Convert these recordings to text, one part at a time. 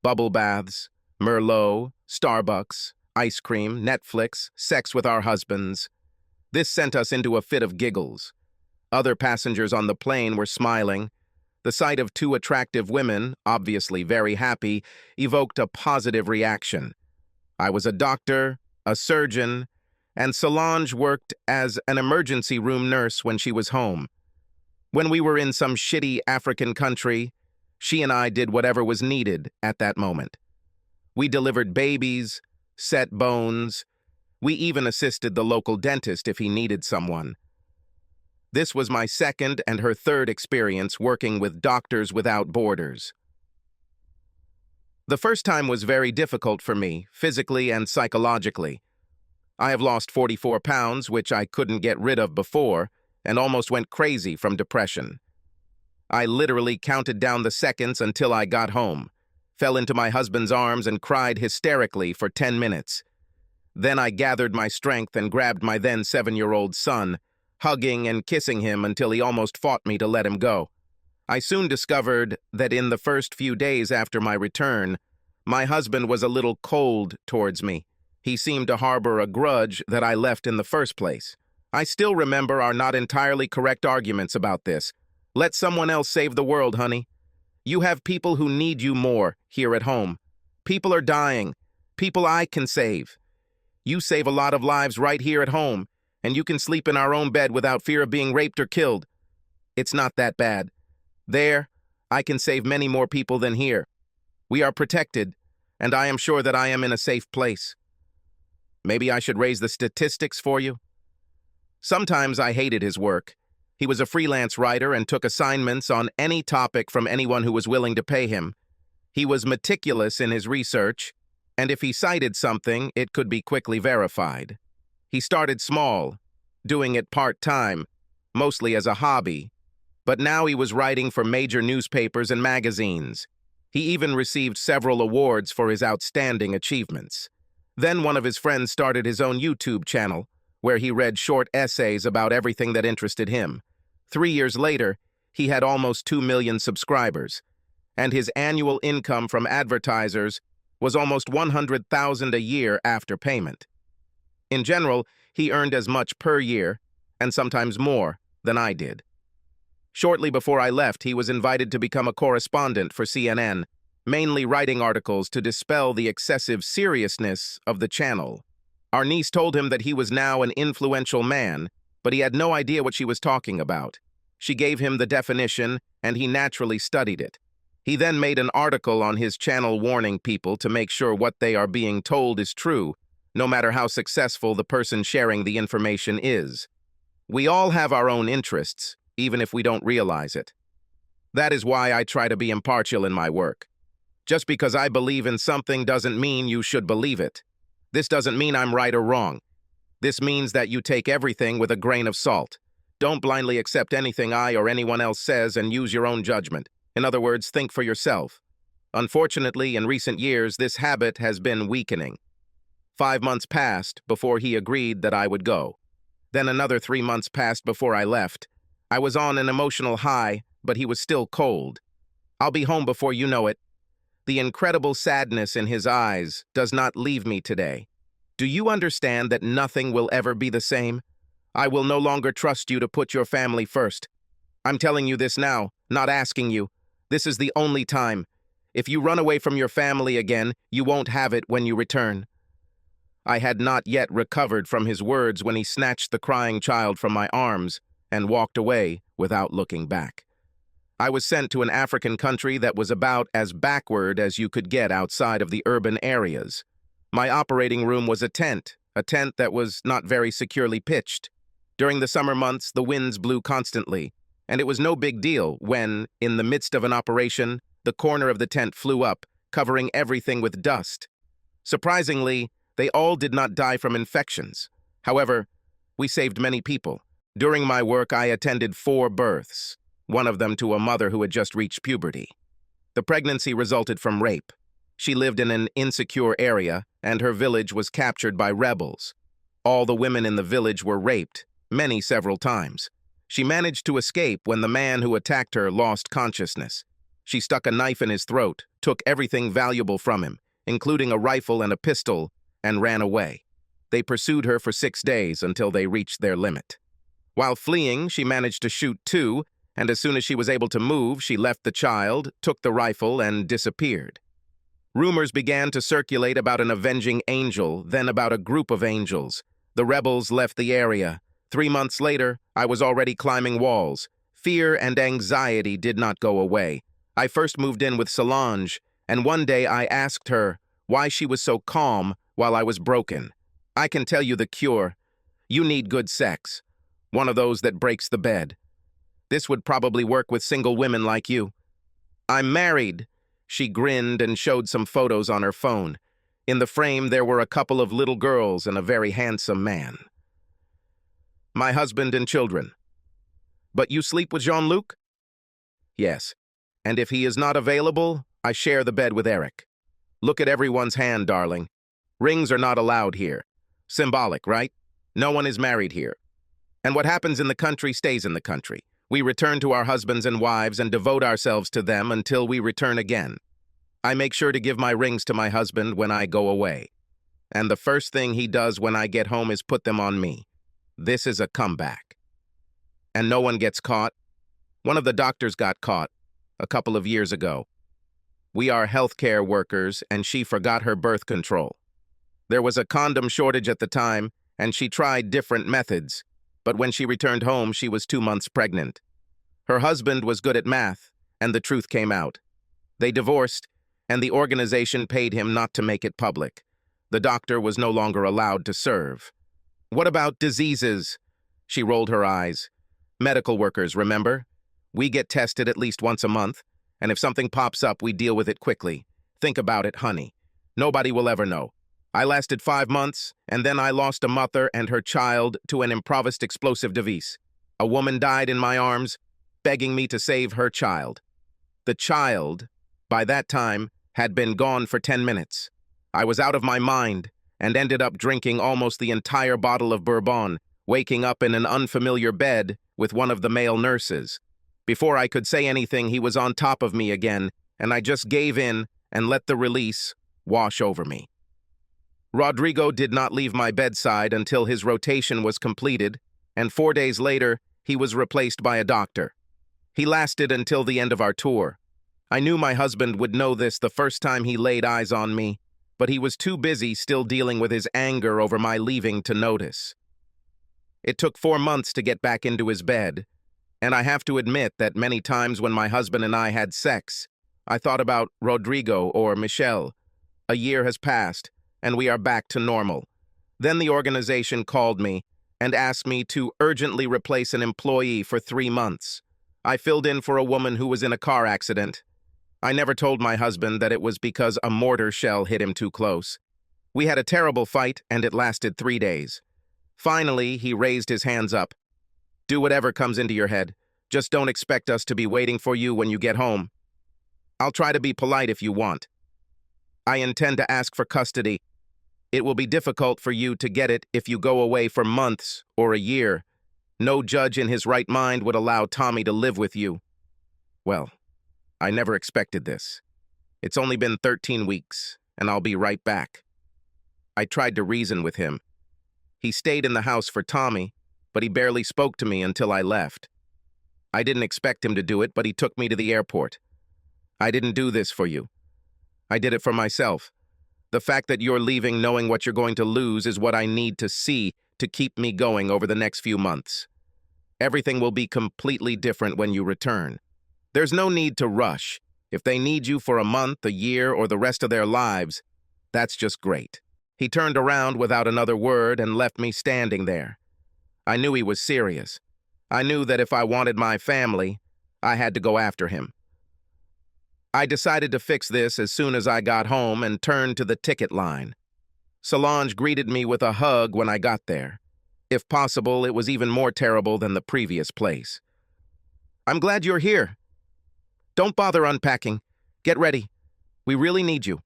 Bubble baths, Merlot, Starbucks, ice cream, Netflix, sex with our husbands. This sent us into a fit of giggles. Other passengers on the plane were smiling. The sight of two attractive women, obviously very happy, evoked a positive reaction. I was a doctor, a surgeon, and Solange worked as an emergency room nurse when she was home. When we were in some shitty African country, she and I did whatever was needed at that moment. We delivered babies, set bones. We even assisted the local dentist if he needed someone. This was my second and her third experience working with Doctors Without Borders. The first time was very difficult for me, physically and psychologically. I have lost 44 pounds, which I couldn't get rid of before, and almost went crazy from depression. I literally counted down the seconds until I got home, fell into my husband's arms and cried hysterically for 10 minutes. Then I gathered my strength and grabbed my then 7-year-old son, hugging and kissing him until he almost fought me to let him go. I soon discovered that in the first few days after my return, my husband was a little cold towards me. He seemed to harbor a grudge that I left in the first place. I still remember our not entirely correct arguments about this. Let someone else save the world, honey. You have people who need you more here at home. People are dying. People I can save. You save a lot of lives right here at home, and you can sleep in our own bed without fear of being raped or killed. It's not that bad. There, I can save many more people than here. We are protected, and I am sure that I am in a safe place. Maybe I should raise the statistics for you. Sometimes I hated his work. He was a freelance writer and took assignments on any topic from anyone who was willing to pay him. He was meticulous in his research, and if he cited something, it could be quickly verified. He started small, doing it part-time, mostly as a hobby, but now he was writing for major newspapers and magazines. He even received several awards for his outstanding achievements. Then one of his friends started his own YouTube channel, where he read short essays about everything that interested him. 3 years later, he had almost 2 million subscribers, and his annual income from advertisers was almost $100,000 a year after payment. In general, he earned as much per year, and sometimes more, than I did. Shortly before I left, he was invited to become a correspondent for CNN, mainly writing articles to dispel the excessive seriousness of the channel. Our niece told him that he was now an influential man, but he had no idea what she was talking about. She gave him the definition, and he naturally studied it. He then made an article on his channel warning people to make sure what they are being told is true, no matter how successful the person sharing the information is. We all have our own interests, even if we don't realize it. That is why I try to be impartial in my work. Just because I believe in something doesn't mean you should believe it. This doesn't mean I'm right or wrong. This means that you take everything with a grain of salt. Don't blindly accept anything I or anyone else says and use your own judgment. In other words, think for yourself. Unfortunately, in recent years, this habit has been weakening. 5 months passed before he agreed that I would go. Then another 3 months passed before I left. I was on an emotional high, but he was still cold. I'll be home before you know it. The incredible sadness in his eyes does not leave me today. Do you understand that nothing will ever be the same? I will no longer trust you to put your family first. I'm telling you this now, not asking you. This is the only time. If you run away from your family again, you won't have it when you return. I had not yet recovered from his words when he snatched the crying child from my arms and walked away without looking back. I was sent to an African country that was about as backward as you could get outside of the urban areas. My operating room was a tent that was not very securely pitched. During the summer months, the winds blew constantly, and it was no big deal when, in the midst of an operation, the corner of the tent flew up, covering everything with dust. Surprisingly, they all did not die from infections. However, we saved many people. During my work, I attended 4 births. One of them to a mother who had just reached puberty. The pregnancy resulted from rape. She lived in an insecure area, and her village was captured by rebels. All the women in the village were raped, many several times. She managed to escape when the man who attacked her lost consciousness. She stuck a knife in his throat, took everything valuable from him, including a rifle and a pistol, and ran away. They pursued her for 6 days until they reached their limit. While fleeing, she managed to shoot 2, and as soon as she was able to move, she left the child, took the rifle, and disappeared. Rumors began to circulate about an avenging angel, then about a group of angels. The rebels left the area. 3 months later, I was already climbing walls. Fear and anxiety did not go away. I first moved in with Solange, and one day I asked her why she was so calm while I was broken. I can tell you the cure. You need good sex. One of those that breaks the bed. This would probably work with single women like you. I'm married. She grinned and showed some photos on her phone. In the frame, there were a couple of little girls and a very handsome man. My husband and children. But you sleep with Jean-Luc? Yes. And if he is not available, I share the bed with Eric. Look at everyone's hand, darling. Rings are not allowed here. Symbolic, right? No one is married here. And what happens in the country stays in the country. We return to our husbands and wives and devote ourselves to them until we return again. I make sure to give my rings to my husband when I go away. And the first thing he does when I get home is put them on me. This is a comeback. And no one gets caught. One of the doctors got caught a couple of years ago. We are healthcare workers, and she forgot her birth control. There was a condom shortage at the time, and she tried different methods. But when she returned home, she was 2 months pregnant. Her husband was good at math, and the truth came out. They divorced, and the organization paid him not to make it public. The doctor was no longer allowed to serve. What about diseases? She rolled her eyes. Medical workers, remember? We get tested at least once a month, and if something pops up, we deal with it quickly. Think about it, honey. Nobody will ever know. I lasted 5 months, and then I lost a mother and her child to an improvised explosive device. A woman died in my arms, begging me to save her child. The child, by that time, had been gone for 10 minutes. I was out of my mind and ended up drinking almost the entire bottle of bourbon, waking up in an unfamiliar bed with one of the male nurses. Before I could say anything, he was on top of me again, and I just gave in and let the release wash over me. Rodrigo did not leave my bedside until his rotation was completed, and 4 days later, he was replaced by a doctor. He lasted until the end of our tour. I knew my husband would know this the first time he laid eyes on me, but he was too busy still dealing with his anger over my leaving to notice. It took 4 months to get back into his bed, and I have to admit that many times when my husband and I had sex, I thought about Rodrigo or Michelle. A year has passed, and we are back to normal. Then the organization called me and asked me to urgently replace an employee for 3 months. I filled in for a woman who was in a car accident. I never told my husband that it was because a mortar shell hit him too close. We had a terrible fight, and it lasted 3 days. Finally, he raised his hands up. Do whatever comes into your head. Just don't expect us to be waiting for you when you get home. I'll try to be polite if you want. I intend to ask for custody. It will be difficult for you to get it if you go away for months or a year. No judge in his right mind would allow Tommy to live with you. Well, I never expected this. It's only been 13 weeks, and I'll be right back. I tried to reason with him. He stayed in the house for Tommy, but he barely spoke to me until I left. I didn't expect him to do it, but he took me to the airport. I didn't do this for you. I did it for myself. The fact that you're leaving knowing what you're going to lose is what I need to see to keep me going over the next few months. Everything will be completely different when you return. There's no need to rush. If they need you for a month, a year, or the rest of their lives, that's just great. He turned around without another word and left me standing there. I knew he was serious. I knew that if I wanted my family, I had to go after him. I decided to fix this as soon as I got home and turned to the ticket line. Solange greeted me with a hug when I got there. If possible, it was even more terrible than the previous place. I'm glad you're here. Don't bother unpacking. Get ready. We really need you.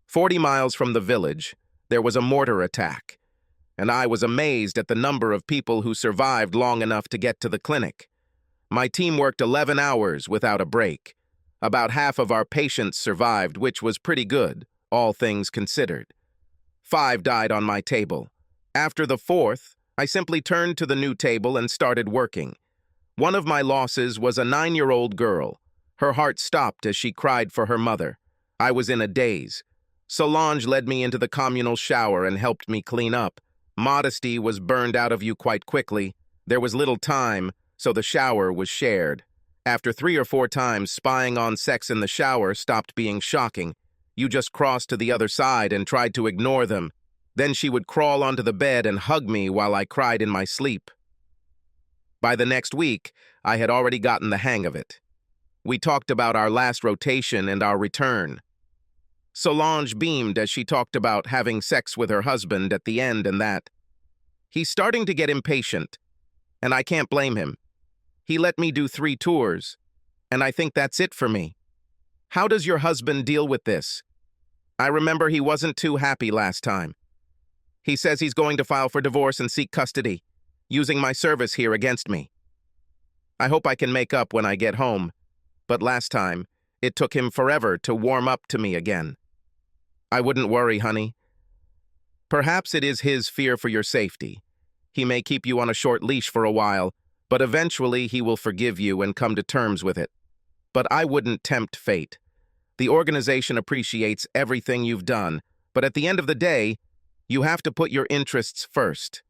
40 miles from the village, there was a mortar attack, and I was amazed at the number of people who survived long enough to get to the clinic. My team worked 11 hours without a break. About half of our patients survived, which was pretty good, all things considered. 5 died on my table. After the 4th, I simply turned to the new table and started working. One of my losses was a 9-year-old girl. Her heart stopped as she cried for her mother. I was in a daze. Solange led me into the communal shower and helped me clean up. Modesty was burned out of you quite quickly. There was little time, so the shower was shared. After 3 or 4 times, spying on sex in the shower stopped being shocking. You just crossed to the other side and tried to ignore them. Then she would crawl onto the bed and hug me while I cried in my sleep. By the next week, I had already gotten the hang of it. We talked about our last rotation and our return. Solange beamed as she talked about having sex with her husband at the end and that. He's starting to get impatient, and I can't blame him. He let me do 3 tours, and I think that's it for me. How does your husband deal with this? I remember he wasn't too happy last time. He says he's going to file for divorce and seek custody, using my service here against me. I hope I can make up when I get home, but last time, it took him forever to warm up to me again. I wouldn't worry, honey. Perhaps it is his fear for your safety. He may keep you on a short leash for a while, but eventually he will forgive you and come to terms with it. But I wouldn't tempt fate. The organization appreciates everything you've done, but at the end of the day, you have to put your interests first.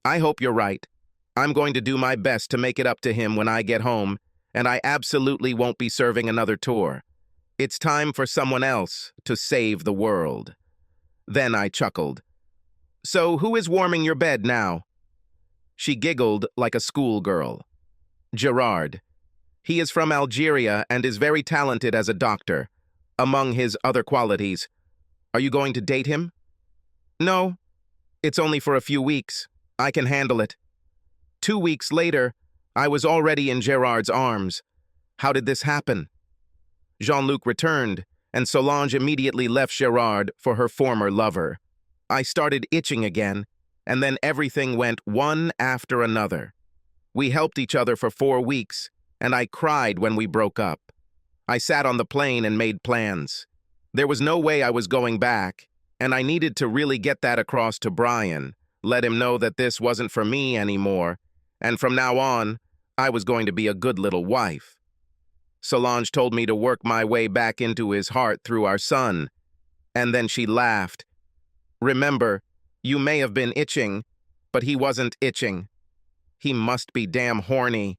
I hope you're right. I'm going to do my best to make it up to him when I get home, and I absolutely won't be serving another tour. It's time for someone else to save the world. Then I chuckled. So who is warming your bed now? She giggled like a schoolgirl. Gerard. He is from Algeria and is very talented as a doctor, among his other qualities. Are you going to date him? No. It's only for a few weeks. I can handle it. 2 weeks later, I was already in Gerard's arms. How did this happen? Jean-Luc returned, and Solange immediately left Gerard for her former lover. I started itching again, and then everything went one after another. We helped each other for 4 weeks, and I cried when we broke up. I sat on the plane and made plans. There was no way I was going back, and I needed to really get that across to Brian, let him know that this wasn't for me anymore, and from now on, I was going to be a good little wife. Solange told me to work my way back into his heart through our son, and then she laughed. Remember, you may have been itching, but he wasn't itching. He must be damn horny.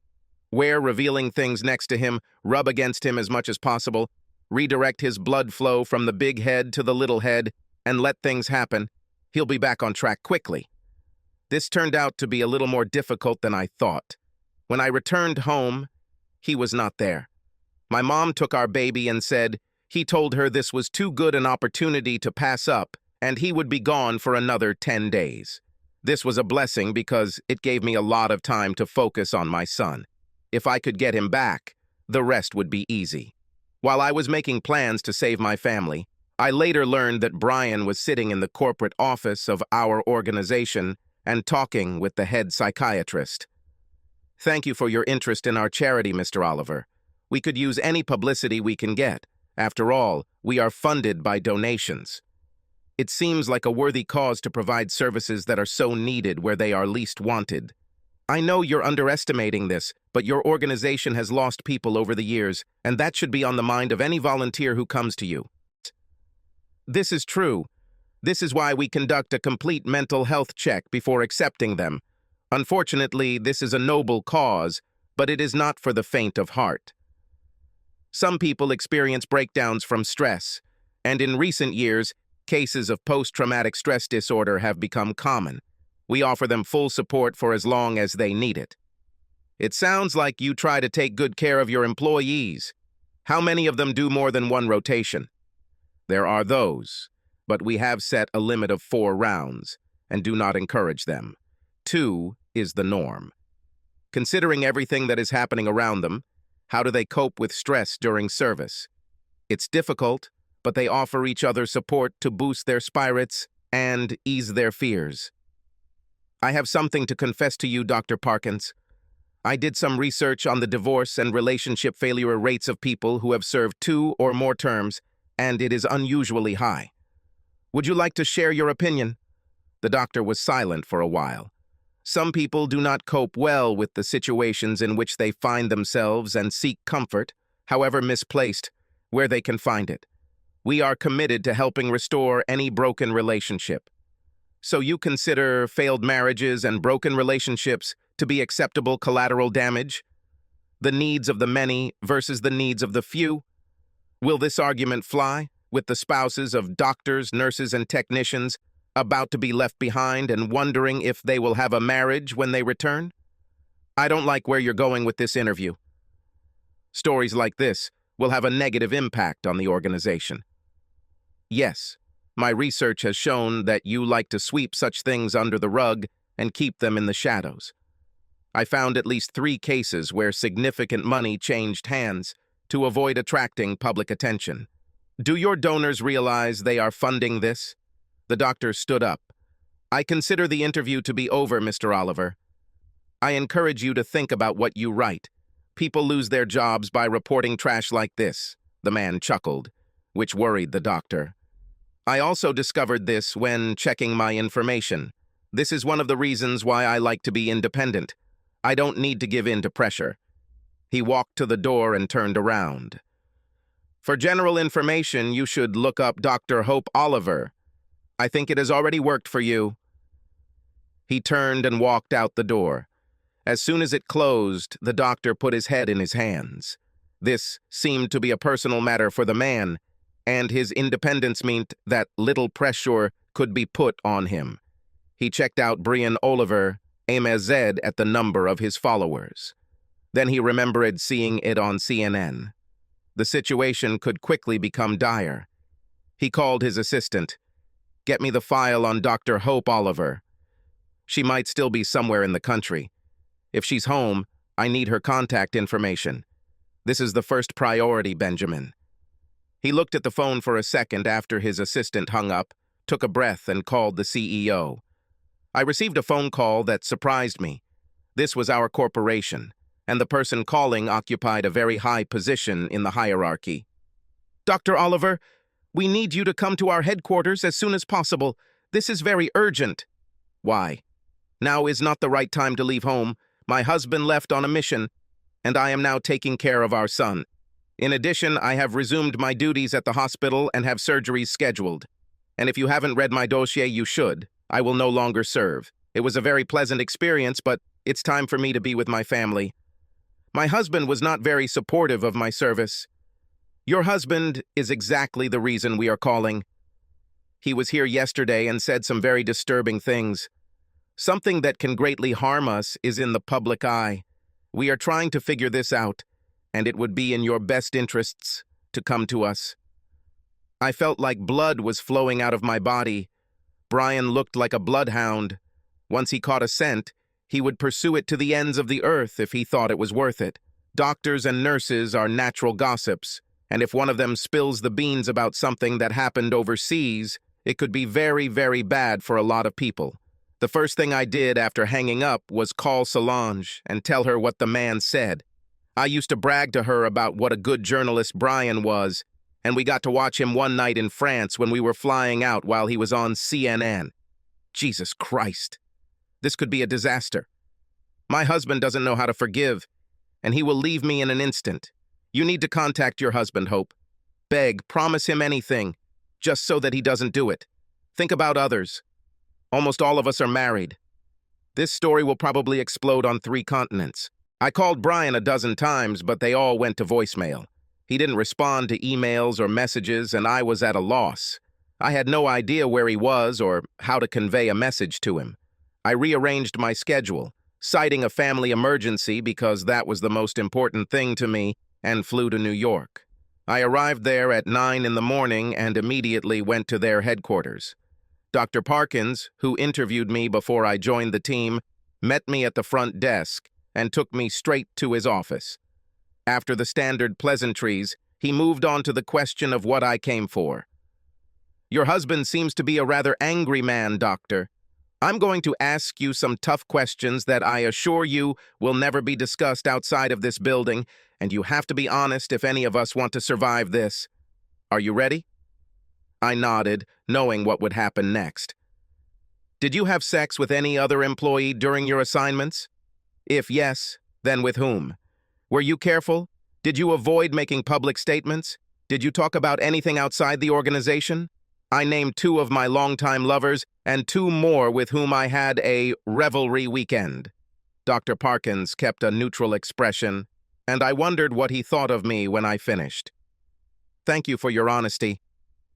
Wear revealing things next to him, rub against him as much as possible, redirect his blood flow from the big head to the little head, and let things happen. He'll be back on track quickly. This turned out to be a little more difficult than I thought. When I returned home, he was not there. My mom took our baby and said he told her this was too good an opportunity to pass up, and he would be gone for another 10 days. This was a blessing because it gave me a lot of time to focus on my son. If I could get him back, the rest would be easy. While I was making plans to save my family, I later learned that Brian was sitting in the corporate office of our organization and talking with the head psychiatrist. Thank you for your interest in our charity, Mr. Oliver. We could use any publicity we can get. After all, we are funded by donations. It seems like a worthy cause to provide services that are so needed where they are least wanted. I know you're underestimating this, but your organization has lost people over the years, and that should be on the mind of any volunteer who comes to you. This is true. This is why we conduct a complete mental health check before accepting them. Unfortunately, this is a noble cause, but it is not for the faint of heart. Some people experience breakdowns from stress, and in recent years, cases of post-traumatic stress disorder have become common. We offer them full support for as long as they need it. It sounds like you try to take good care of your employees. How many of them do more than one rotation? There are those, but we have set a limit of 4 rounds and do not encourage them. 2 is the norm. Considering everything that is happening around them, how do they cope with stress during service? It's difficult, but they offer each other support to boost their spirits and ease their fears. I have something to confess to you, Dr. Parkins. I did some research on the divorce and relationship failure rates of people who have served 2 or more terms, and it is unusually high. Would you like to share your opinion? The doctor was silent for a while. Some people do not cope well with the situations in which they find themselves and seek comfort, however misplaced, where they can find it. We are committed to helping restore any broken relationship. So you consider failed marriages and broken relationships to be acceptable collateral damage? The needs of the many versus the needs of the few? Will this argument fly with the spouses of doctors, nurses, and technicians about to be left behind and wondering if they will have a marriage when they return? I don't like where you're going with this interview. Stories like this will have a negative impact on the organization. Yes, my research has shown that you like to sweep such things under the rug and keep them in the shadows. I found at least 3 cases where significant money changed hands to avoid attracting public attention. Do your donors realize they are funding this? The doctor stood up. I consider the interview to be over, Mr. Oliver. I encourage you to think about what you write. People lose their jobs by reporting trash like this, the man chuckled, which worried the doctor. I also discovered this when checking my information. This is one of the reasons why I like to be independent. I don't need to give in to pressure. He walked to the door and turned around. For general information, you should look up Dr. Hope Oliver. I think it has already worked for you. He turned and walked out the door. As soon as it closed, the doctor put his head in his hands. This seemed to be a personal matter for the man, and his independence meant that little pressure could be put on him. He checked out Brian Oliver, Immerse at the number of his followers. Then he remembered seeing it on CNN. The situation could quickly become dire. He called his assistant. Get me the file on Dr. Hope Oliver. She might still be somewhere in the country. If she's home, I need her contact information. This is the first priority, Benjamin. He looked at the phone for a second after his assistant hung up, took a breath, and called the CEO. I received a phone call that surprised me. This was our corporation, and the person calling occupied a very high position in the hierarchy. Dr. Oliver, we need you to come to our headquarters as soon as possible. This is very urgent. Why? Now is not the right time to leave home. My husband left on a mission, and I am now taking care of our son. In addition, I have resumed my duties at the hospital and have surgeries scheduled. And if you haven't read my dossier, you should. I will no longer serve. It was a very pleasant experience, but it's time for me to be with my family. My husband was not very supportive of my service. Your husband is exactly the reason we are calling. He was here yesterday and said some very disturbing things. Something that can greatly harm us is in the public eye. We are trying to figure this out, and it would be in your best interests to come to us. I felt like blood was flowing out of my body. Brian looked like a bloodhound. Once he caught a scent, he would pursue it to the ends of the earth if he thought it was worth it. Doctors and nurses are natural gossips, and if one of them spills the beans about something that happened overseas, it could be very, very bad for a lot of people. The first thing I did after hanging up was call Solange and tell her what the man said. I used to brag to her about what a good journalist Brian was, and we got to watch him one night in France when we were flying out while he was on CNN. Jesus Christ. This could be a disaster. My husband doesn't know how to forgive, and he will leave me in an instant. You need to contact your husband, Hope. Beg, promise him anything, just so that he doesn't do it. Think about others. Almost all of us are married. This story will probably explode on 3 continents. I called Brian a dozen times, but they all went to voicemail. He didn't respond to emails or messages, and I was at a loss. I had no idea where he was or how to convey a message to him. I rearranged my schedule, citing a family emergency because that was the most important thing to me, and flew to New York. I arrived there at 9 in the morning and immediately went to their headquarters. Dr. Parkins, who interviewed me before I joined the team, met me at the front desk and took me straight to his office. After the standard pleasantries, he moved on to the question of what I came for. Your husband seems to be a rather angry man, doctor. I'm going to ask you some tough questions that I assure you will never be discussed outside of this building, and you have to be honest if any of us want to survive this. Are you ready? I nodded, knowing what would happen next. Did you have sex with any other employee during your assignments? If yes, then with whom? Were you careful? Did you avoid making public statements? Did you talk about anything outside the organization? I named 2 of my longtime lovers and 2 more with whom I had a revelry weekend. Dr. Parkins kept a neutral expression, and I wondered what he thought of me when I finished. Thank you for your honesty.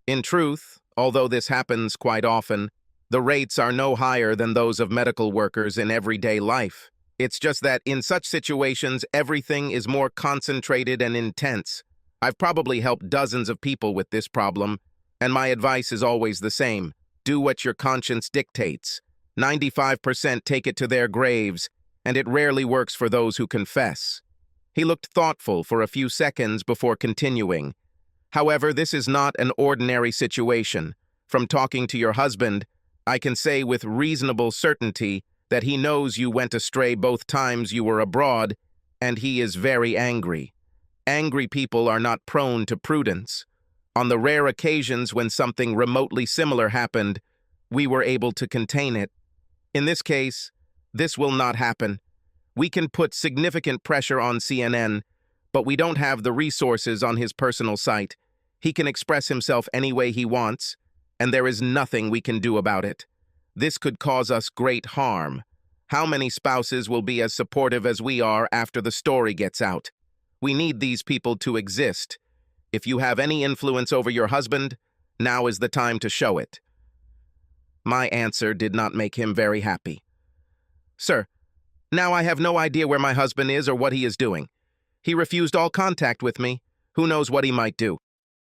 In truth, although this happens quite often, the rates are no higher than those of medical workers in everyday life. It's just that in such situations, everything is more concentrated and intense. I've probably helped dozens of people with this problem, and my advice is always the same. Do what your conscience dictates. 95% take it to their graves, and it rarely works for those who confess. He looked thoughtful for a few seconds before continuing. However, this is not an ordinary situation. From talking to your husband, I can say with reasonable certainty that he knows you went astray both times you were abroad, and he is very angry. Angry people are not prone to prudence. On the rare occasions when something remotely similar happened, we were able to contain it. In this case, this will not happen. We can put significant pressure on CNN, but we don't have the resources on his personal site. He can express himself any way he wants, and there is nothing we can do about it. This could cause us great harm. How many spouses will be as supportive as we are after the story gets out? We need these people to exist. If you have any influence over your husband, now is the time to show it. My answer did not make him very happy. Sir, now I have no idea where my husband is or what he is doing. He refused all contact with me. Who knows what he might do?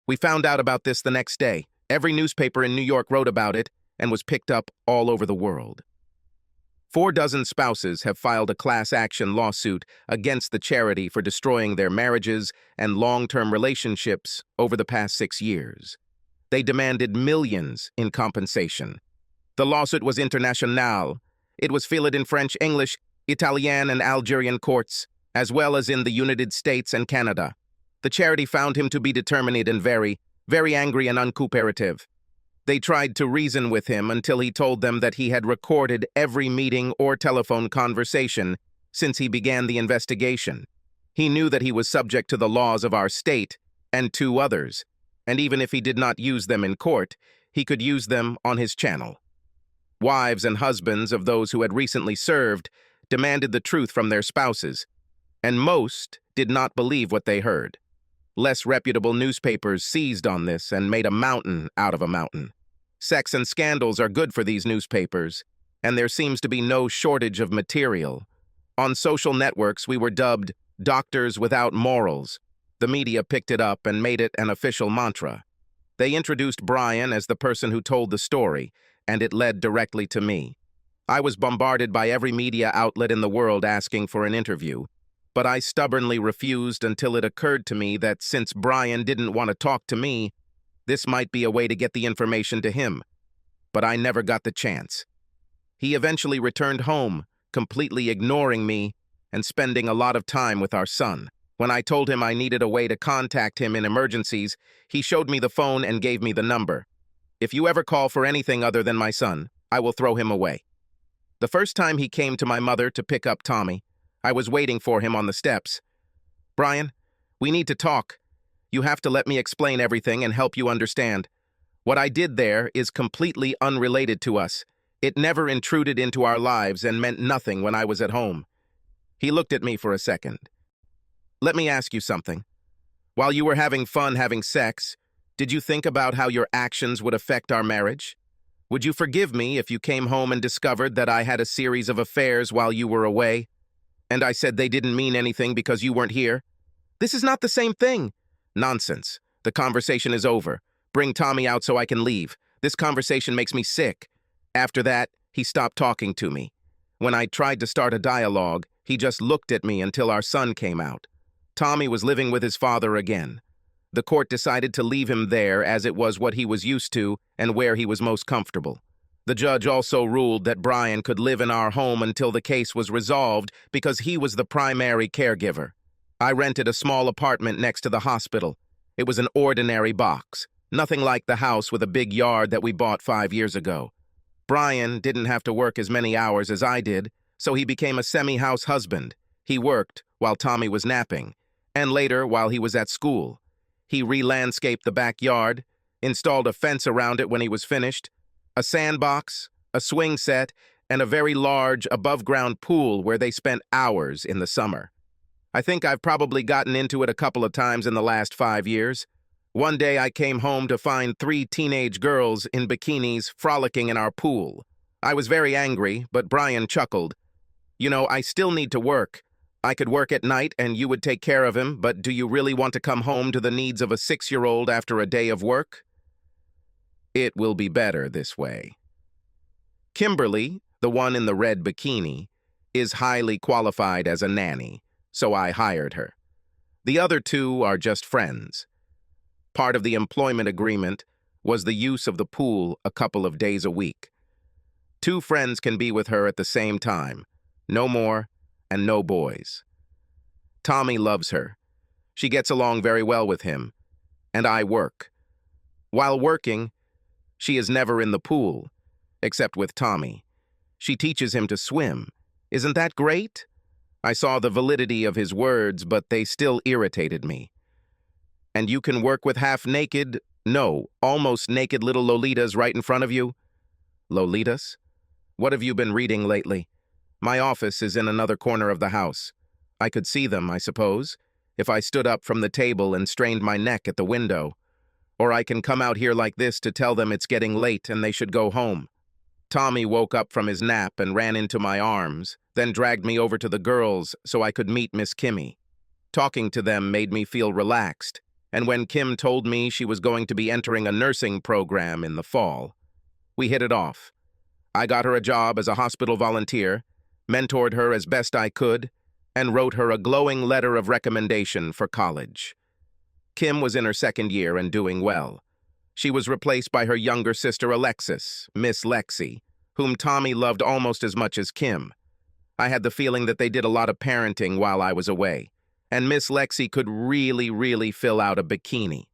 We found out about this the next day. Every newspaper in New York wrote about it and was picked up all over the world. 4 dozen spouses have filed a class action lawsuit against the charity for destroying their marriages and long-term relationships over the past 6 years. They demanded millions in compensation. The lawsuit was international. It was filed in French, English, Italian, and Algerian courts, as well as in the United States and Canada. The charity found him to be determined and very, very angry and uncooperative. They tried to reason with him until he told them that he had recorded every meeting or telephone conversation since he began the investigation. He knew that he was subject to the laws of our state and 2 others, and even if he did not use them in court, he could use them on his channel. Wives and husbands of those who had recently served demanded the truth from their spouses, and most did not believe what they heard. Less reputable newspapers seized on this and made a mountain out of a mountain. Sex and scandals are good for these newspapers, and there seems to be no shortage of material. On social networks, we were dubbed doctors without morals. The media picked it up and made it an official mantra. They introduced Brian as the person who told the story, and it led directly to me. I was bombarded by every media outlet in the world asking for an interview. But I stubbornly refused until it occurred to me that since Brian didn't want to talk to me, this might be a way to get the information to him. But I never got the chance. He eventually returned home, completely ignoring me and spending a lot of time with our son. When I told him I needed a way to contact him in emergencies, he showed me the phone and gave me the number. If you ever call for anything other than my son, I will throw him away. The first time he came to my mother to pick up Tommy, I was waiting for him on the steps. Brian, we need to talk. You have to let me explain everything and help you understand. What I did there is completely unrelated to us. It never intruded into our lives and meant nothing when I was at home. He looked at me for a second. Let me ask you something. While you were having fun having sex, did you think about how your actions would affect our marriage? Would you forgive me if you came home and discovered that I had a series of affairs while you were away? And I said they didn't mean anything because you weren't here? This is not the same thing. Nonsense. The conversation is over. Bring Tommy out so I can leave. This conversation makes me sick. After that, he stopped talking to me. When I tried to start a dialogue, he just looked at me until our son came out. Tommy was living with his father again. The court decided to leave him there as it was what he was used to and where he was most comfortable. The judge also ruled that Brian could live in our home until the case was resolved because he was the primary caregiver. I rented a small apartment next to the hospital. It was an ordinary box, nothing like the house with a big yard that we bought 5 years ago. Brian didn't have to work as many hours as I did, so he became a semi-house husband. He worked while Tommy was napping, and later while he was at school. He re-landscaped the backyard, installed a fence around it when he was finished, a sandbox, a swing set, and a very large above-ground pool where they spent hours in the summer. I think I've probably gotten into it a couple of times in the last 5 years. One day I came home to find 3 teenage girls in bikinis frolicking in our pool. I was very angry, but Brian chuckled. "You know, I still need to work. I could work at night and you would take care of him, but do you really want to come home to the needs of a 6-year-old after a day of work? It will be better this way." Kimberly, the one in the red bikini, is highly qualified as a nanny, so I hired her. The other 2 are just friends. Part of the employment agreement was the use of the pool a couple of days a week. 2 friends can be with her at the same time, no more and no boys. Tommy loves her. She gets along very well with him, and I work. While working, she is never in the pool, except with Tommy. She teaches him to swim. Isn't that great? I saw the validity of his words, but they still irritated me. "And you can work with half-naked, no, almost naked little Lolitas right in front of you?" Lolitas? What have you been reading lately? My office is in another corner of the house. I could see them, I suppose, if I stood up from the table and strained my neck at the window. Or I can come out here like this to tell them it's getting late and they should go home. Tommy woke up from his nap and ran into my arms, then dragged me over to the girls so I could meet Miss Kimmy. Talking to them made me feel relaxed, and when Kim told me she was going to be entering a nursing program in the fall, we hit it off. I got her a job as a hospital volunteer, mentored her as best I could, and wrote her a glowing letter of recommendation for college. Kim was in her 2nd year and doing well. She was replaced by her younger sister Alexis, Miss Lexi, whom Tommy loved almost as much as Kim. I had the feeling that they did a lot of parenting while I was away, and Miss Lexi could really fill out a bikini.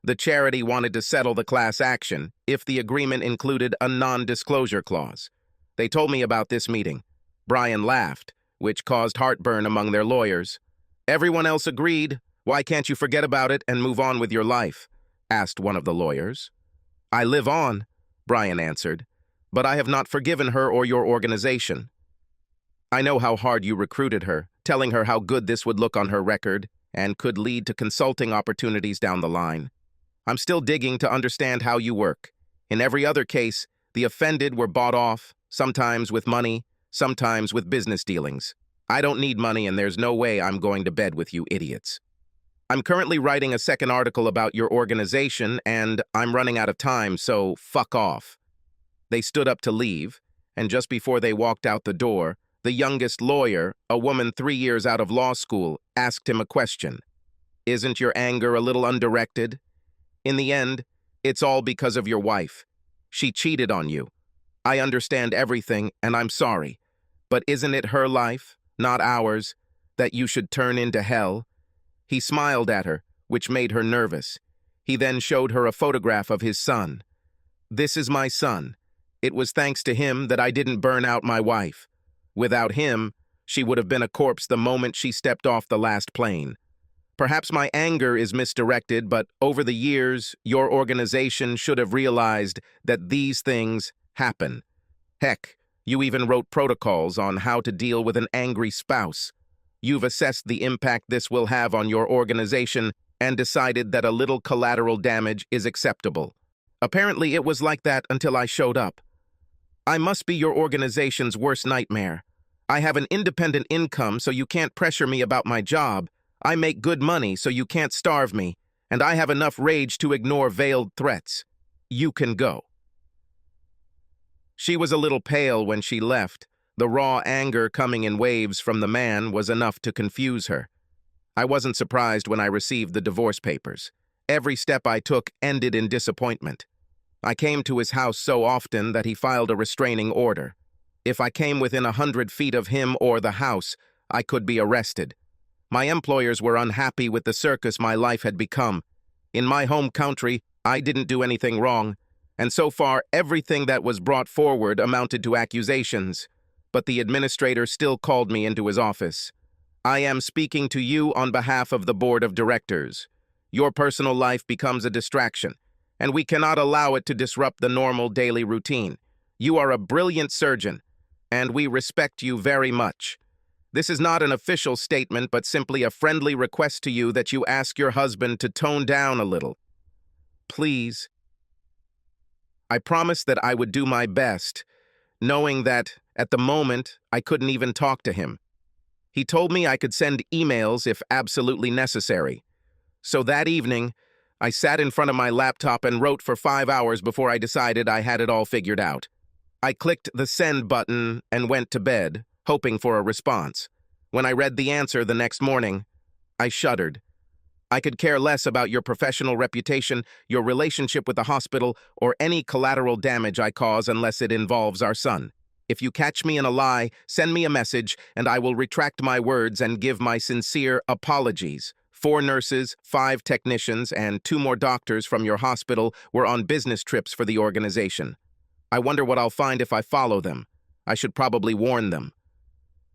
The charity wanted to settle the class action if the agreement included a non-disclosure clause. They told me about this meeting. Brian laughed, which caused heartburn among their lawyers. "Everyone else agreed. Why can't you forget about it and move on with your life?" asked one of the lawyers. "I live on," Brian answered, "but I have not forgiven her or your organization. I know how hard you recruited her, telling her how good this would look on her record and could lead to consulting opportunities down the line. I'm still digging to understand how you work. In every other case, the offended were bought off, sometimes with money, sometimes with business dealings. I don't need money and there's no way I'm going to bed with you idiots. I'm currently writing a 2nd article about your organization and I'm running out of time, so fuck off." They stood up to leave, and just before they walked out the door, the youngest lawyer, a woman 3 years out of law school, asked him a question. "Isn't your anger a little undirected? In the end, it's all because of your wife. She cheated on you. I understand everything, and I'm sorry. But isn't it her life, not ours, that you should turn into hell?" He smiled at her, which made her nervous. He then showed her a photograph of his son. "This is my son. It was thanks to him that I didn't burn out my wife. Without him, she would have been a corpse the moment she stepped off the last plane. Perhaps my anger is misdirected, but over the years, your organization should have realized that these things happen. Heck, you even wrote protocols on how to deal with an angry spouse. You've assessed the impact this will have on your organization and decided that a little collateral damage is acceptable. Apparently, it was like that until I showed up. I must be your organization's worst nightmare. I have an independent income, so you can't pressure me about my job. I make good money, so you can't starve me. And I have enough rage to ignore veiled threats. You can go." She was a little pale when she left. The raw anger coming in waves from the man was enough to confuse her. I wasn't surprised when I received the divorce papers. Every step I took ended in disappointment. I came to his house so often that he filed a restraining order. If I came within 100 feet of him or the house, I could be arrested. My employers were unhappy with the circus my life had become. In my home country, I didn't do anything wrong, and so far everything that was brought forward amounted to accusations. But the administrator still called me into his office. I am speaking to you on behalf of the board of directors. Your personal life becomes a distraction, and we cannot allow it to disrupt the normal daily routine. You are a brilliant surgeon, and we respect you very much. This is not an official statement, but simply a friendly request to you that you ask your husband to tone down a little. Please. I promised that I would do my best, knowing that, at the moment, I couldn't even talk to him. He told me I could send emails if absolutely necessary. So that evening, I sat in front of my laptop and wrote for 5 hours before I decided I had it all figured out. I clicked the send button and went to bed, hoping for a response. When I read the answer the next morning, I shuddered. I could care less about your professional reputation, your relationship with the hospital, or any collateral damage I cause unless it involves our son. If you catch me in a lie, send me a message, and I will retract my words and give my sincere apologies. 4 nurses, 5 technicians, and 2 more doctors from your hospital were on business trips for the organization. I wonder what I'll find if I follow them. I should probably warn them.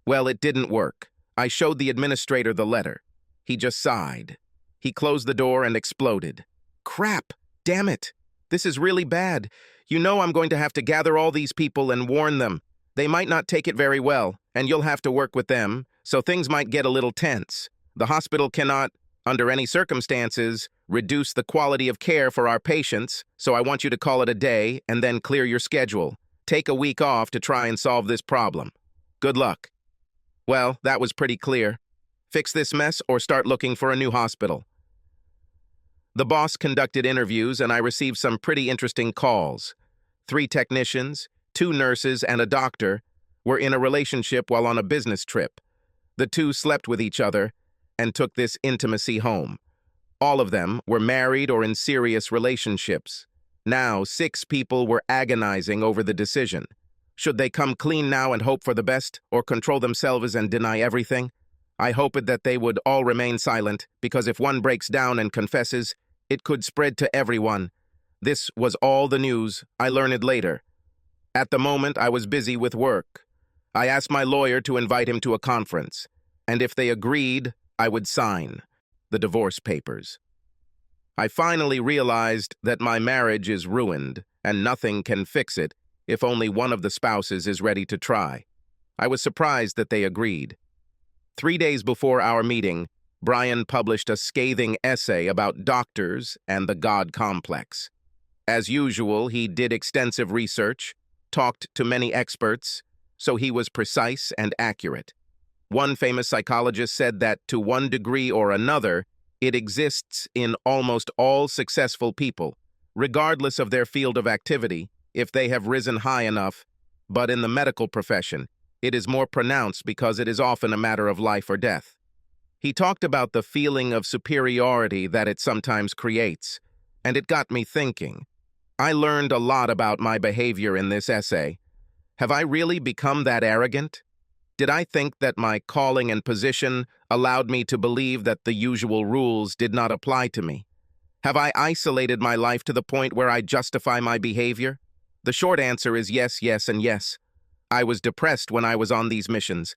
Well, it didn't work. I showed the administrator the letter. He just sighed. He closed the door and exploded. Crap! Damn it! This is really bad. You know I'm going to have to gather all these people and warn them. They might not take it very well, and you'll have to work with them, so things might get a little tense. The hospital cannot, under any circumstances, reduce the quality of care for our patients, so I want you to call it a day and then clear your schedule. Take a week off to try and solve this problem. Good luck. Well, that was pretty clear. Fix this mess or start looking for a new hospital. The boss conducted interviews, and I received some pretty interesting calls. 3 technicians, 2 nurses, and a doctor were in a relationship while on a business trip. The 2 slept with each other and took this intimacy home. All of them were married or in serious relationships. Now, 6 people were agonizing over the decision. Should they come clean now and hope for the best, or control themselves and deny everything? I hoped that they would all remain silent, because if one breaks down and confesses, it could spread to everyone. This was all the news. I learned later. At the moment, I was busy with work. I asked my lawyer to invite him to a conference, and if they agreed, I would sign the divorce papers. I finally realized that my marriage is ruined, and nothing can fix it if only one of the spouses is ready to try. I was surprised that they agreed. 3 days before our meeting, Brian published a scathing essay about doctors and the God complex. As usual, he did extensive research, talked to many experts, so he was precise and accurate. One famous psychologist said that, to one degree or another, it exists in almost all successful people, regardless of their field of activity, if they have risen high enough. But in the medical profession, it is more pronounced because it is often a matter of life or death. He talked about the feeling of superiority that it sometimes creates, and it got me thinking. I learned a lot about my behavior in this essay. Have I really become that arrogant? Did I think that my calling and position allowed me to believe that the usual rules did not apply to me? Have I isolated my life to the point where I justify my behavior? The short answer is yes, yes, and yes. I was depressed when I was on these missions,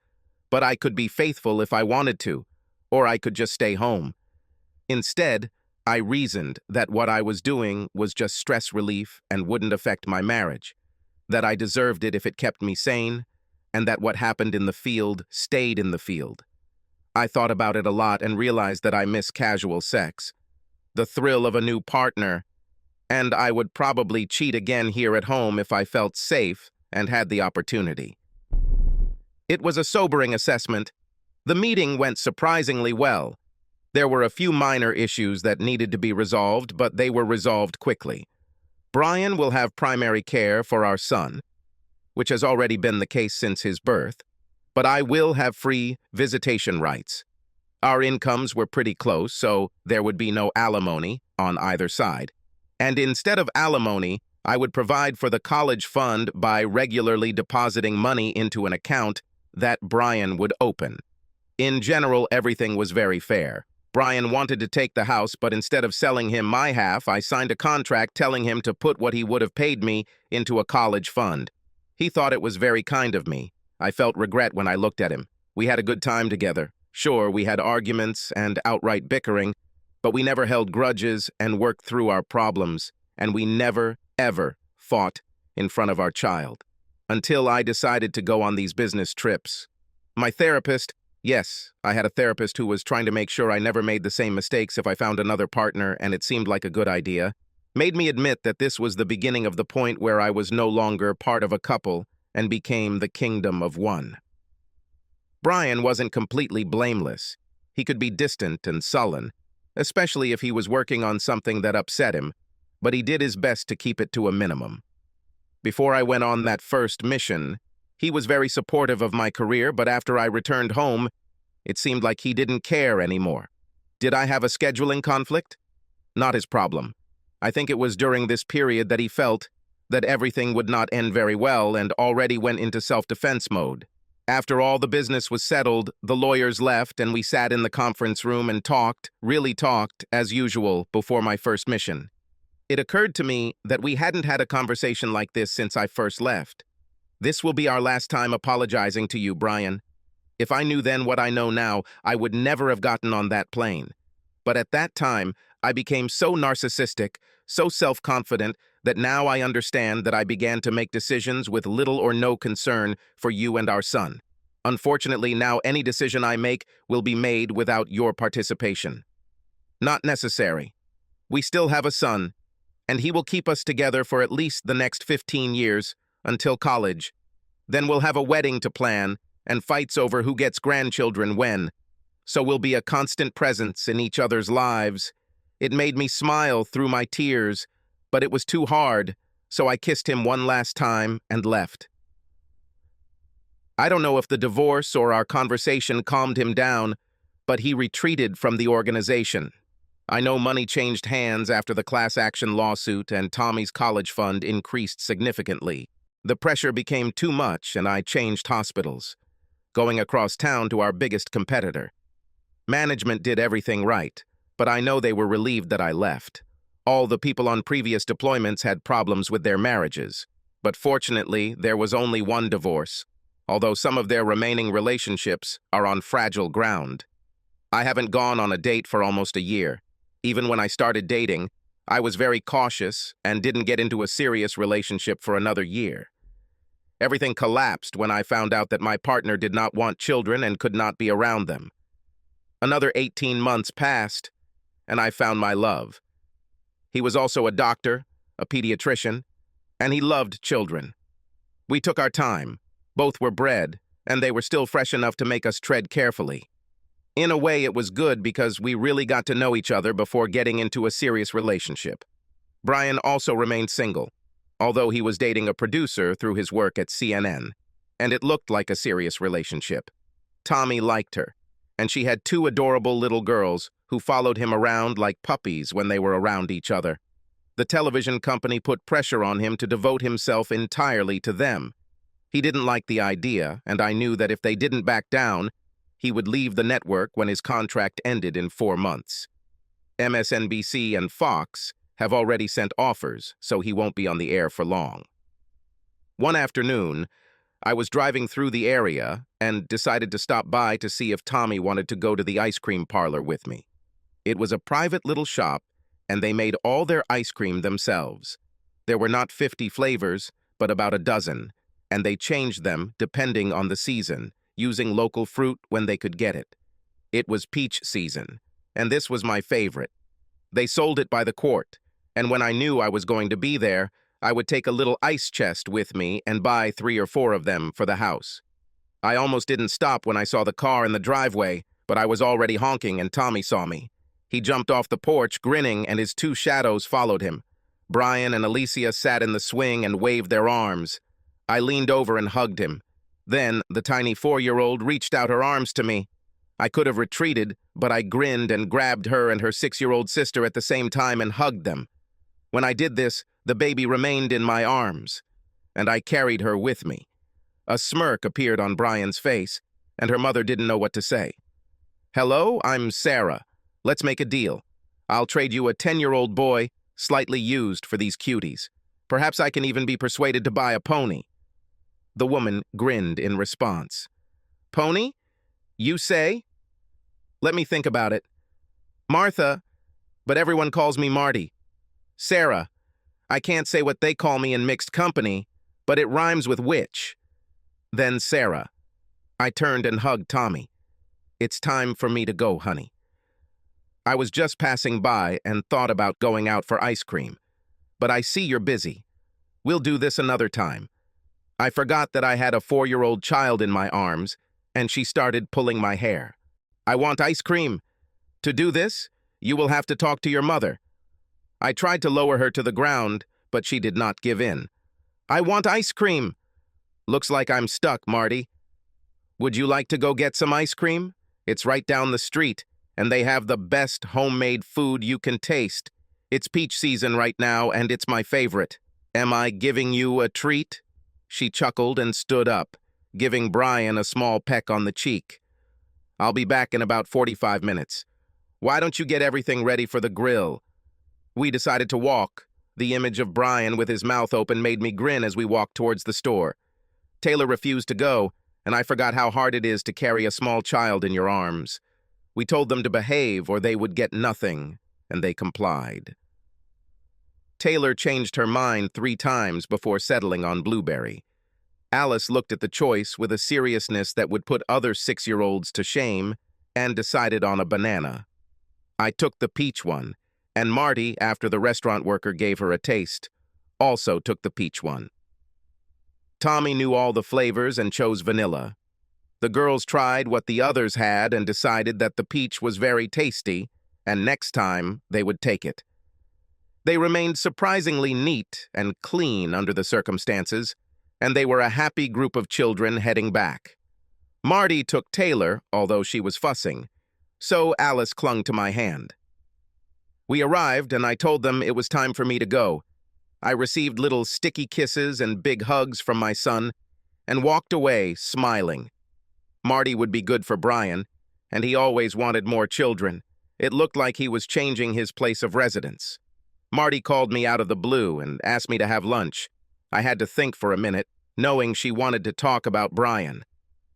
but I could be faithful if I wanted to, or I could just stay home. Instead, I reasoned that what I was doing was just stress relief and wouldn't affect my marriage, that I deserved it if it kept me sane, and that what happened in the field stayed in the field. I thought about it a lot and realized that I miss casual sex, the thrill of a new partner, and I would probably cheat again here at home if I felt safe and had the opportunity. It was a sobering assessment. The meeting went surprisingly well. There were a few minor issues that needed to be resolved, but they were resolved quickly. Brian will have primary care for our son, which has already been the case since his birth, but I will have free visitation rights. Our incomes were pretty close, so there would be no alimony on either side. And instead of alimony, I would provide for the college fund by regularly depositing money into an account that Brian would open. In general, everything was very fair. Brian wanted to take the house, but instead of selling him my half, I signed a contract telling him to put what he would have paid me into a college fund. He thought it was very kind of me. I felt regret when I looked at him. We had a good time together. Sure, we had arguments and outright bickering, but we never held grudges and worked through our problems, and we never, ever fought in front of our child. Until I decided to go on these business trips. My therapist, yes, I had a therapist who was trying to make sure I never made the same mistakes if I found another partner and it seemed like a good idea, made me admit that this was the beginning of the point where I was no longer part of a couple and became the kingdom of one. Brian wasn't completely blameless. He could be distant and sullen, especially if he was working on something that upset him, but he did his best to keep it to a minimum. Before I went on that first mission, he was very supportive of my career, but after I returned home, it seemed like he didn't care anymore. Did I have a scheduling conflict? Not his problem. I think it was during this period that he felt that everything would not end very well and already went into self-defense mode. After all the business was settled, the lawyers left and we sat in the conference room and talked, really talked, as usual, before my first mission. It occurred to me that we hadn't had a conversation like this since I first left. This will be our last time apologizing to you, Brian. If I knew then what I know now, I would never have gotten on that plane. But at that time, I became so narcissistic, so self-confident, that now I understand that I began to make decisions with little or no concern for you and our son. Unfortunately, now any decision I make will be made without your participation. Not necessary. We still have a son, and he will keep us together for at least the next 15 years, until college. Then we'll have a wedding to plan, and fights over who gets grandchildren when. So we'll be a constant presence in each other's lives. It made me smile through my tears, but it was too hard, so I kissed him one last time and left. I don't know if the divorce or our conversation calmed him down, but he retreated from the organization. I know money changed hands after the class action lawsuit and Tommy's college fund increased significantly. The pressure became too much and I changed hospitals, going across town to our biggest competitor. Management did everything right, but I know they were relieved that I left. All the people on previous deployments had problems with their marriages, but fortunately there was only one divorce, although some of their remaining relationships are on fragile ground. I haven't gone on a date for almost a year. Even when I started dating, I was very cautious and didn't get into a serious relationship for another year. Everything collapsed when I found out that my partner did not want children and could not be around them. Another 18 months passed, and I found my love. He was also a doctor, a pediatrician, and he loved children. We took our time. Both were bred, and they were still fresh enough to make us tread carefully. In a way, it was good because we really got to know each other before getting into a serious relationship. Brian also remained single, although he was dating a producer through his work at CNN, and it looked like a serious relationship. Tommy liked her, and she had 2 adorable little girls who followed him around like puppies when they were around each other. The television company put pressure on him to devote himself entirely to them. He didn't like the idea, and I knew that if they didn't back down, he would leave the network when his contract ended in 4 months. MSNBC and Fox have already sent offers, so he won't be on the air for long. One afternoon, I was driving through the area and decided to stop by to see if Tommy wanted to go to the ice cream parlor with me. It was a private little shop, and they made all their ice cream themselves. There were not 50 flavors, but about a dozen, and they changed them depending on the season, using local fruit when they could get it. It was peach season, and this was my favorite. They sold it by the quart, and when I knew I was going to be there, I would take a little ice chest with me and buy 3 or 4 of them for the house. I almost didn't stop when I saw the car in the driveway, but I was already honking and Tommy saw me. He jumped off the porch, grinning, and his 2 shadows followed him. Brian and Alicia sat in the swing and waved their arms. I leaned over and hugged him. Then, the tiny 4-year-old reached out her arms to me. I could have retreated, but I grinned and grabbed her and her 6-year-old sister at the same time and hugged them. When I did this, the baby remained in my arms, and I carried her with me. A smirk appeared on Brian's face, and her mother didn't know what to say. "Hello, I'm Sarah. Let's make a deal. I'll trade you a 10-year-old boy, slightly used, for these cuties. Perhaps I can even be persuaded to buy a pony." The woman grinned in response. "Pony? You say?" "Let me think about it. Martha, but everyone calls me Marty. Sarah, I can't say what they call me in mixed company, but it rhymes with witch." Then Sarah. I turned and hugged Tommy. "It's time for me to go, honey." I was just passing by and thought about going out for ice cream. "But I see you're busy. We'll do this another time." I forgot that I had a 4-year-old child in my arms, and she started pulling my hair. "I want ice cream. To do this, you will have to talk to your mother." I tried to lower her to the ground, but she did not give in. "I want ice cream." "Looks like I'm stuck, Marty. Would you like to go get some ice cream? It's right down the street, and they have the best homemade food you can taste. It's peach season right now, and it's my favorite. Am I giving you a treat?" She chuckled and stood up, giving Brian a small peck on the cheek. "I'll be back in about 45 minutes. Why don't you get everything ready for the grill?" We decided to walk. The image of Brian with his mouth open made me grin as we walked towards the store. Taylor refused to go, and I forgot how hard it is to carry a small child in your arms. We told them to behave or they would get nothing, and they complied. Taylor changed her mind 3 times before settling on blueberry. Alice looked at the choice with a seriousness that would put other 6-year-olds to shame and decided on a banana. I took the peach one, and Marty, after the restaurant worker gave her a taste, also took the peach one. Tommy knew all the flavors and chose vanilla. The girls tried what the others had and decided that the peach was very tasty, and next time they would take it. They remained surprisingly neat and clean under the circumstances, and they were a happy group of children heading back. Marty took Taylor, although she was fussing, so Alice clung to my hand. We arrived, and I told them it was time for me to go. I received little sticky kisses and big hugs from my son, and walked away, smiling. Marty would be good for Brian, and he always wanted more children. It looked like he was changing his place of residence. Marty called me out of the blue and asked me to have lunch. I had to think for a minute, knowing she wanted to talk about Brian.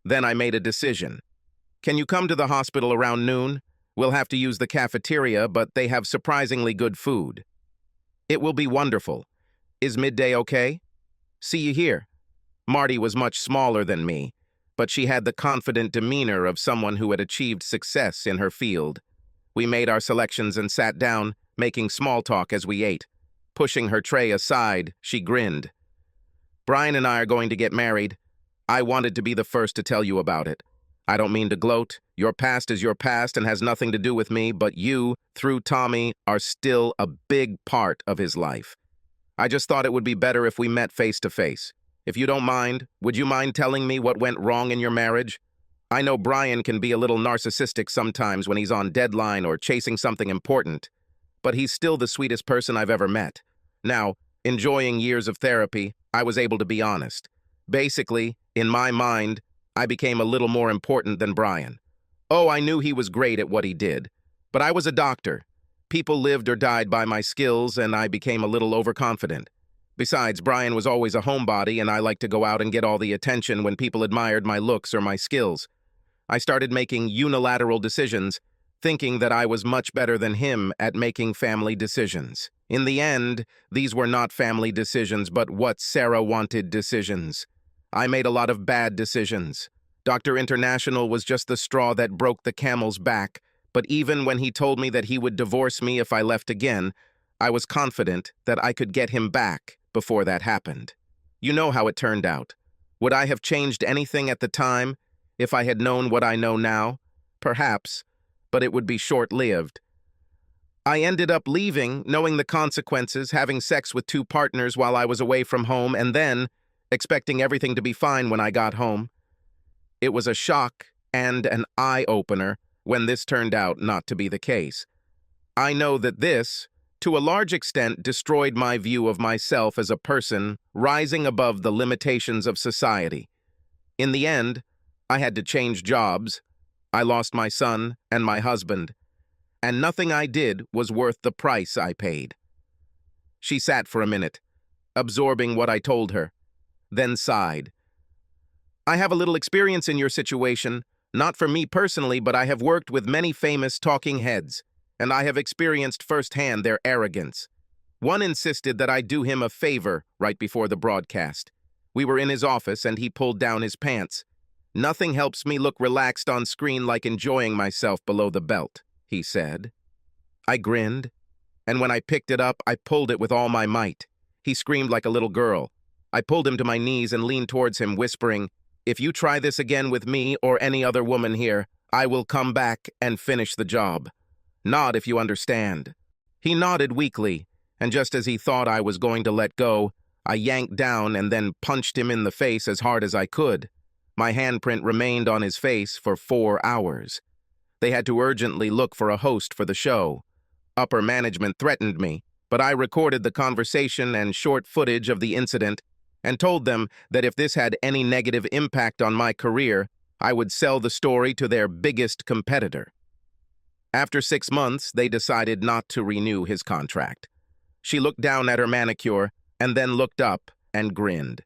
Then I made a decision. "Can you come to the hospital around noon? We'll have to use the cafeteria, but they have surprisingly good food." "It will be wonderful. Is midday okay?" "See you here." Marty was much smaller than me, but she had the confident demeanor of someone who had achieved success in her field. We made our selections and sat down, making small talk as we ate. Pushing her tray aside, she grinned. "Brian and I are going to get married. I wanted to be the first to tell you about it. I don't mean to gloat. Your past is your past and has nothing to do with me, but you, through Tommy, are still a big part of his life. I just thought it would be better if we met face to face. If you don't mind, would you mind telling me what went wrong in your marriage? I know Brian can be a little narcissistic sometimes when he's on deadline or chasing something important, but he's still the sweetest person I've ever met. Now, enjoying years of therapy, I was able to be honest. Basically, in my mind, I became a little more important than Brian. Oh, I knew he was great at what he did, but I was a doctor. People lived or died by my skills, and I became a little overconfident. Besides, Brian was always a homebody, and I liked to go out and get all the attention when people admired my looks or my skills. I started making unilateral decisions, thinking that I was much better than him at making family decisions. In the end, these were not family decisions, but what Sarah wanted decisions. I made a lot of bad decisions. Dr. International was just the straw that broke the camel's back, but even when he told me that he would divorce me if I left again, I was confident that I could get him back before that happened. You know how it turned out. Would I have changed anything at the time if I had known what I know now? Perhaps, but it would be short-lived. I ended up leaving, knowing the consequences, having sex with 2 partners while I was away from home, and then expecting everything to be fine when I got home. It was a shock and an eye-opener when this turned out not to be the case. I know that this, to a large extent destroyed my view of myself as a person rising above the limitations of society. In the end, I had to change jobs. I lost my son and my husband, and nothing I did was worth the price I paid. She sat for a minute, absorbing what I told her, then sighed. I have a little experience in your situation, not for me personally, but I have worked with many famous talking heads, and I have experienced firsthand their arrogance. One insisted that I do him a favor right before the broadcast. We were in his office and he pulled down his pants. Nothing helps me look relaxed on screen like enjoying myself below the belt, he said. I grinned, and when I picked it up, I pulled it with all my might. He screamed like a little girl. I pulled him to my knees and leaned towards him, whispering, "If you try this again with me or any other woman here, I will come back and finish the job. Nod if you understand." He nodded weakly, and just as he thought I was going to let go, I yanked down and then punched him in the face as hard as I could. My handprint remained on his face for 4 hours. They had to urgently look for a host for the show. Upper management threatened me, but I recorded the conversation and short footage of the incident and told them that if this had any negative impact on my career, I would sell the story to their biggest competitor. After 6 months, they decided not to renew his contract. She looked down at her manicure and then looked up and grinned.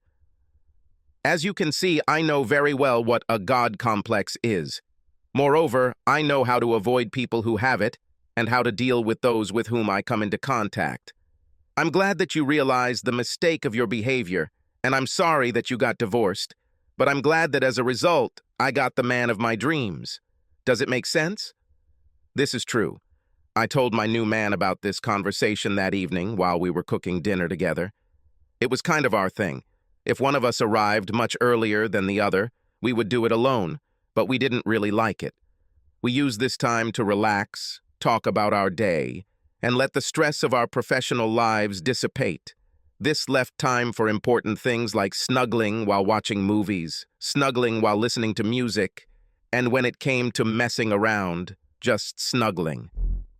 As you can see, I know very well what a God complex is. Moreover, I know how to avoid people who have it and how to deal with those with whom I come into contact. I'm glad that you realize the mistake of your behavior, and I'm sorry that you got divorced, but I'm glad that as a result, I got the man of my dreams. Does it make sense? This is true. I told my new man about this conversation that evening while we were cooking dinner together. It was kind of our thing. If one of us arrived much earlier than the other, we would do it alone, but we didn't really like it. We used this time to relax, talk about our day, and let the stress of our professional lives dissipate. This left time for important things like snuggling while watching movies, snuggling while listening to music, and when it came to messing around, just snuggling.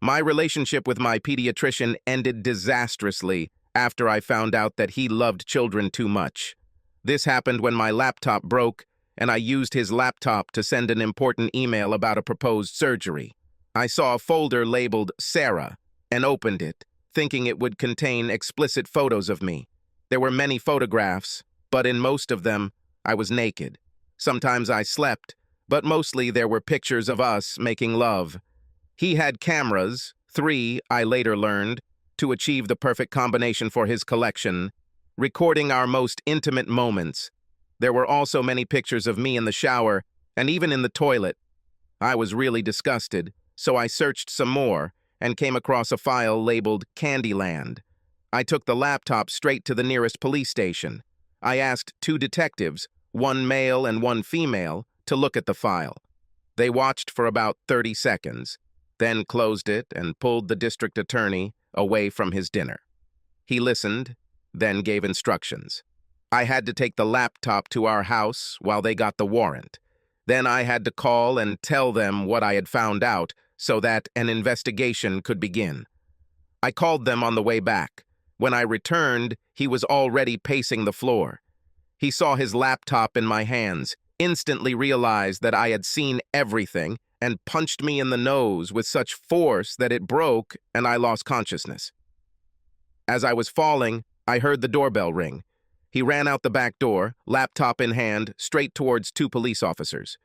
My relationship with my pediatrician ended disastrously after I found out that he loved children too much. This happened when my laptop broke, and I used his laptop to send an important email about a proposed surgery. I saw a folder labeled Sarah and opened it, thinking it would contain explicit photos of me. There were many photographs, but in most of them, I was naked. Sometimes I slept, but mostly there were pictures of us making love. He had cameras, 3, I later learned, to achieve the perfect combination for his collection, recording our most intimate moments. There were also many pictures of me in the shower and even in the toilet. I was really disgusted, so I searched some more and came across a file labeled Candyland. I took the laptop straight to the nearest police station. I asked 2 detectives, one male and one female, to look at the file. They watched for about 30 seconds, then closed it and pulled the district attorney away from his dinner. He listened, then gave instructions. I had to take the laptop to our house while they got the warrant. Then I had to call and tell them what I had found out so that an investigation could begin. I called them on the way back. When I returned, he was already pacing the floor. He saw his laptop in my hands, instantly realized that I had seen everything, and punched me in the nose with such force that it broke and I lost consciousness. As I was falling, I heard the doorbell ring. He ran out the back door, laptop in hand, straight towards 2 police officers.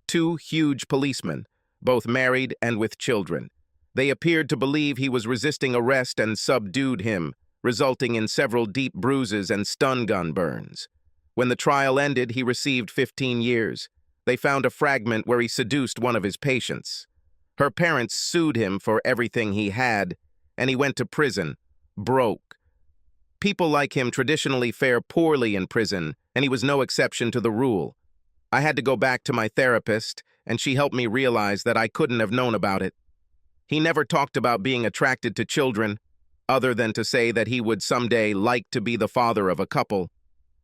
2 huge policemen, both married and with children. They appeared to believe he was resisting arrest and subdued him, resulting in several deep bruises and stun gun burns. When the trial ended, he received 15 years. They found a fragment where he seduced one of his patients. Her parents sued him for everything he had, and he went to prison, broke. People like him traditionally fare poorly in prison, and he was no exception to the rule. I had to go back to my therapist, and she helped me realize that I couldn't have known about it. He never talked about being attracted to children, other than to say that he would someday like to be the father of a couple.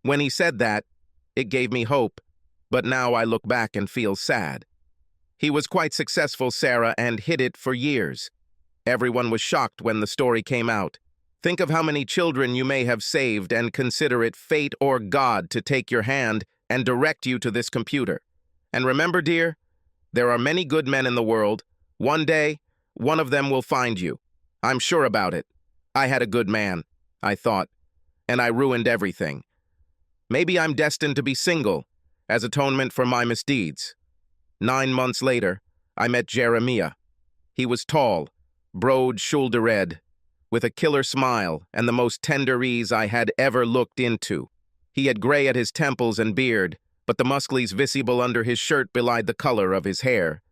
When he said that, it gave me hope, but now I look back and feel sad. He was quite successful, Sarah, and hid it for years. Everyone was shocked when the story came out. Think of how many children you may have saved and consider it fate or God to take your hand and direct you to this computer. And remember, dear, there are many good men in the world. One day, one of them will find you. I'm sure about it. I had a good man, I thought, and I ruined everything. Maybe I'm destined to be single, as atonement for my misdeeds. 9 months later, I met Jeremiah. He was tall, broad-shouldered, with a killer smile and the most tender ease I had ever looked into. He had gray at his temples and beard, but the muscles visible under his shirt belied the color of his hair.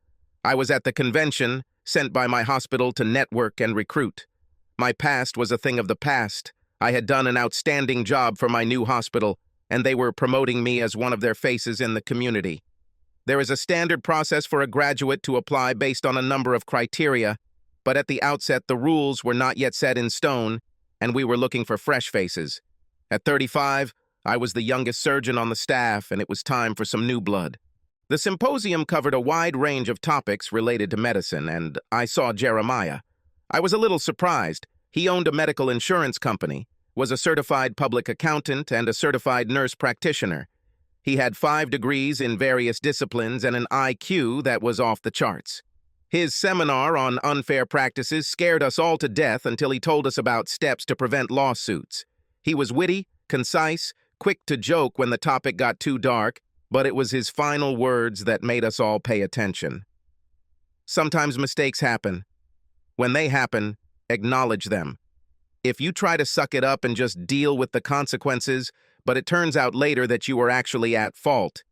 I was at the convention, sent by my hospital to network and recruit. My past was a thing of the past. I had done an outstanding job for my new hospital, and they were promoting me as one of their faces in the community. There is a standard process for a graduate to apply based on a number of criteria, but at the outset the rules were not yet set in stone, and we were looking for fresh faces. At 35, I was the youngest surgeon on the staff, and it was time for some new blood. The symposium covered a wide range of topics related to medicine, and I saw Jeremiah. I was a little surprised. He owned a medical insurance company, was a certified public accountant, and a certified nurse practitioner. He had 5 degrees in various disciplines and an IQ that was off the charts. His seminar on unfair practices scared us all to death until he told us about steps to prevent lawsuits. He was witty, concise, quick to joke when the topic got too dark, but it was his final words that made us all pay attention. Sometimes mistakes happen. When they happen, acknowledge them. If you try to suck it up and just deal with the consequences, but it turns out later that you were actually at fault,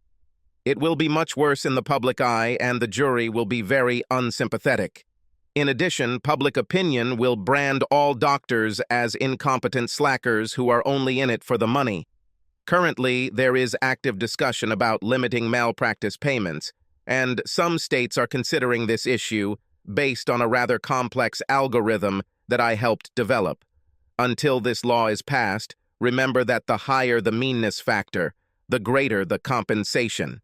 it will be much worse in the public eye, and the jury will be very unsympathetic. In addition, public opinion will brand all doctors as incompetent slackers who are only in it for the money. Currently, there is active discussion about limiting malpractice payments, and some states are considering this issue based on a rather complex algorithm that I helped develop. Until this law is passed, remember that the higher the meanness factor, the greater the compensation.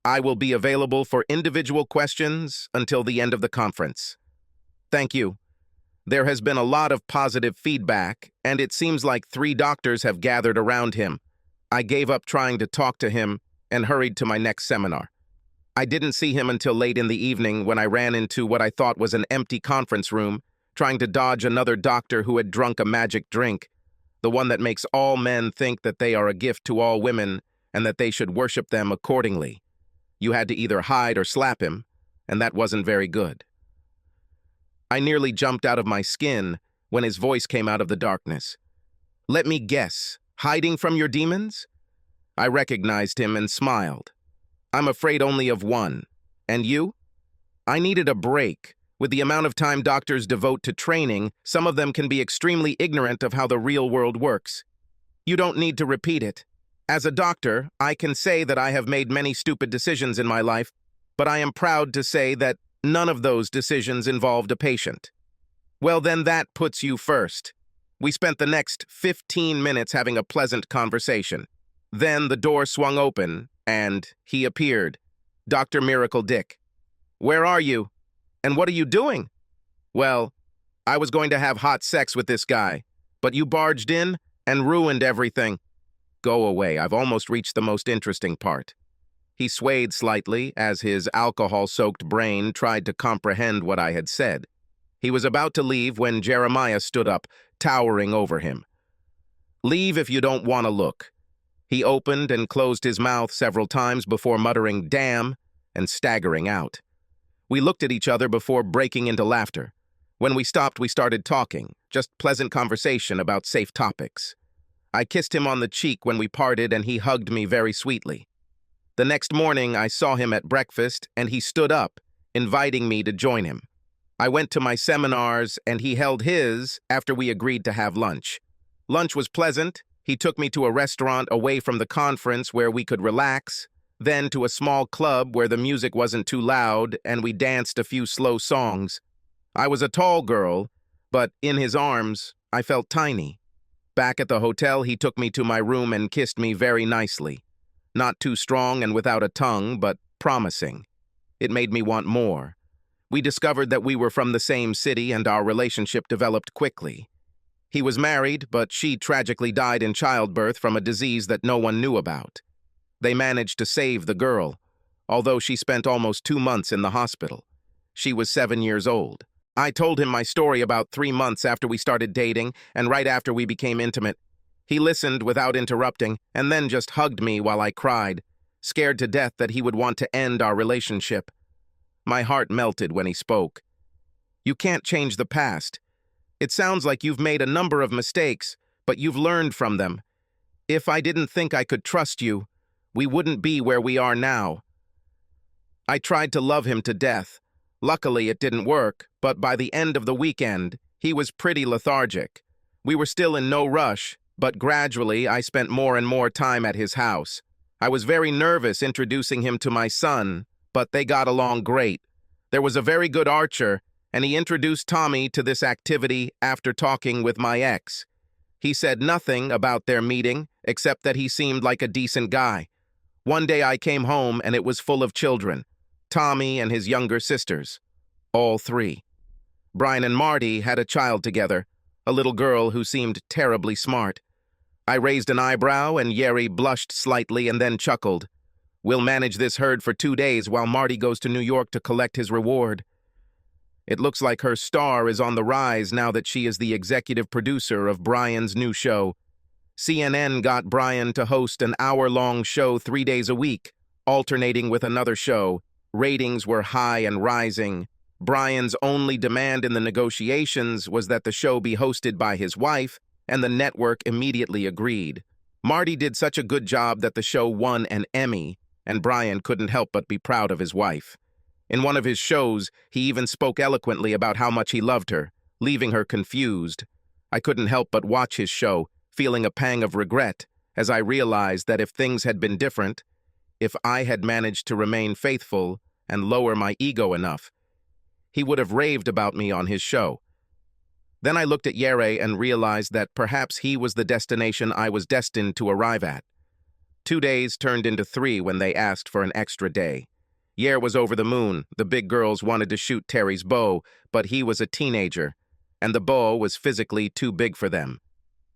I will be available for individual questions until the end of the conference. Thank you. There has been a lot of positive feedback, and it seems like 3 doctors have gathered around him. I gave up trying to talk to him and hurried to my next seminar. I didn't see him until late in the evening when I ran into what I thought was an empty conference room, trying to dodge another doctor who had drunk a magic drink, the one that makes all men think that they are a gift to all women and that they should worship them accordingly. You had to either hide or slap him, and that wasn't very good. I nearly jumped out of my skin when his voice came out of the darkness. Let me guess, hiding from your demons? I recognized him and smiled. I'm afraid only of one. And you? I needed a break. With the amount of time doctors devote to training, some of them can be extremely ignorant of how the real world works. You don't need to repeat it. As a doctor, I can say that I have made many stupid decisions in my life, but I am proud to say that none of those decisions involved a patient. Well, then that puts you first. We spent the next 15 minutes having a pleasant conversation. Then the door swung open, and he appeared. Dr. Miracle Dick. Where are you? And what are you doing? Well, I was going to have hot sex with this guy, but you barged in and ruined everything. Go away, I've almost reached the most interesting part. He swayed slightly as his alcohol-soaked brain tried to comprehend what I had said. He was about to leave when Jeremiah stood up, towering over him. Leave if you don't want to look. He opened and closed his mouth several times before muttering, damn, and staggering out. We looked at each other before breaking into laughter. When we stopped, we started talking, just pleasant conversation about safe topics. I kissed him on the cheek when we parted, and he hugged me very sweetly. The next morning, I saw him at breakfast, and he stood up, inviting me to join him. I went to my seminars, and he held his after we agreed to have lunch. Lunch was pleasant. He took me to a restaurant away from the conference where we could relax, then to a small club where the music wasn't too loud, and we danced a few slow songs. I was a tall girl, but in his arms, I felt tiny. Back at the hotel, he took me to my room and kissed me very nicely. Not too strong and without a tongue, but promising. It made me want more. We discovered that we were from the same city and our relationship developed quickly. He was married, but she tragically died in childbirth from a disease that no one knew about. They managed to save the girl, although she spent almost 2 months in the hospital. She was 7 years old. I told him my story about 3 months after we started dating and right after we became intimate. He listened without interrupting and then just hugged me while I cried, scared to death that he would want to end our relationship. My heart melted when he spoke. You can't change the past. It sounds like you've made a number of mistakes, but you've learned from them. If I didn't think I could trust you, we wouldn't be where we are now. I tried to love him to death. Luckily, it didn't work, but by the end of the weekend, he was pretty lethargic. We were still in no rush, but gradually I spent more and more time at his house. I was very nervous introducing him to my son, but they got along great. There was a very good archer, and he introduced Tommy to this activity after talking with my ex. He said nothing about their meeting, except that he seemed like a decent guy. One day I came home and it was full of children. Tommy and his younger sisters. All 3. Brian and Marty had a child together, a little girl who seemed terribly smart. I raised an eyebrow and Yeri blushed slightly and then chuckled. We'll manage this herd for 2 days while Marty goes to New York to collect his reward. It looks like her star is on the rise now that she is the executive producer of Brian's new show. CNN got Brian to host an hour-long show 3 days a week, alternating with another show. Ratings were high and rising. Brian's only demand in the negotiations was that the show be hosted by his wife, and the network immediately agreed. Marty did such a good job that the show won an Emmy, and Brian couldn't help but be proud of his wife. In one of his shows, he even spoke eloquently about how much he loved her, leaving her confused. I couldn't help but watch his show, feeling a pang of regret, as I realized that if things had been different, if I had managed to remain faithful and lower my ego enough, he would have raved about me on his show. Then I looked at Yeri and realized that perhaps he was the destination I was destined to arrive at. 2 days turned into 3 when they asked for an extra day. Yer was over the moon. The big girls wanted to shoot Terry's bow, but he was a teenager, and the bow was physically too big for them.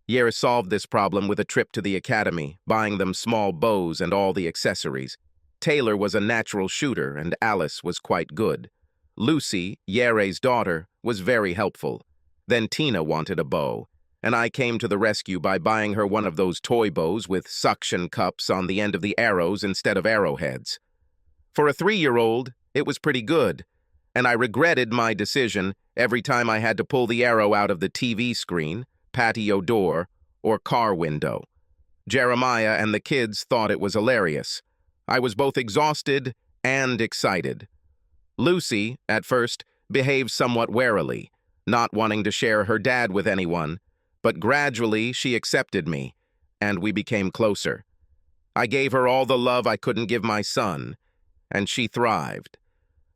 Yer solved this problem with a trip to the academy, buying them small bows and all the accessories. Taylor was a natural shooter, and Alice was quite good. Lucy, Yere's daughter, was very helpful. Then Tina wanted a bow, and I came to the rescue by buying her one of those toy bows with suction cups on the end of the arrows instead of arrowheads. For a 3-year-old, it was pretty good, and I regretted my decision every time I had to pull the arrow out of the TV screen, patio door, or car window. Jeremiah and the kids thought it was hilarious. I was both exhausted and excited. Lucy, at first, behaved somewhat warily, not wanting to share her dad with anyone, but gradually she accepted me, and we became closer. I gave her all the love I couldn't give my son, and she thrived.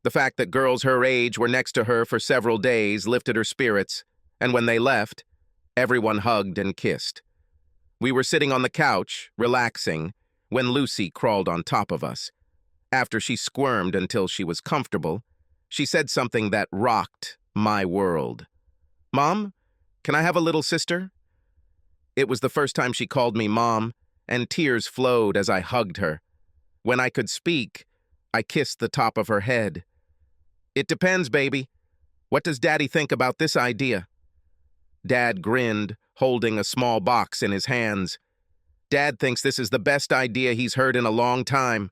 The fact that girls her age were next to her for several days lifted her spirits, and when they left, everyone hugged and kissed. We were sitting on the couch, relaxing, when Lucy crawled on top of us. After she squirmed until she was comfortable, she said something that rocked my world. "Mom, can I have a little sister?" It was the first time she called me Mom, and tears flowed as I hugged her. When I could speak, I kissed the top of her head. "It depends, baby. What does Daddy think about this idea?" Dad grinned, holding a small box in his hands. "Dad thinks this is the best idea he's heard in a long time."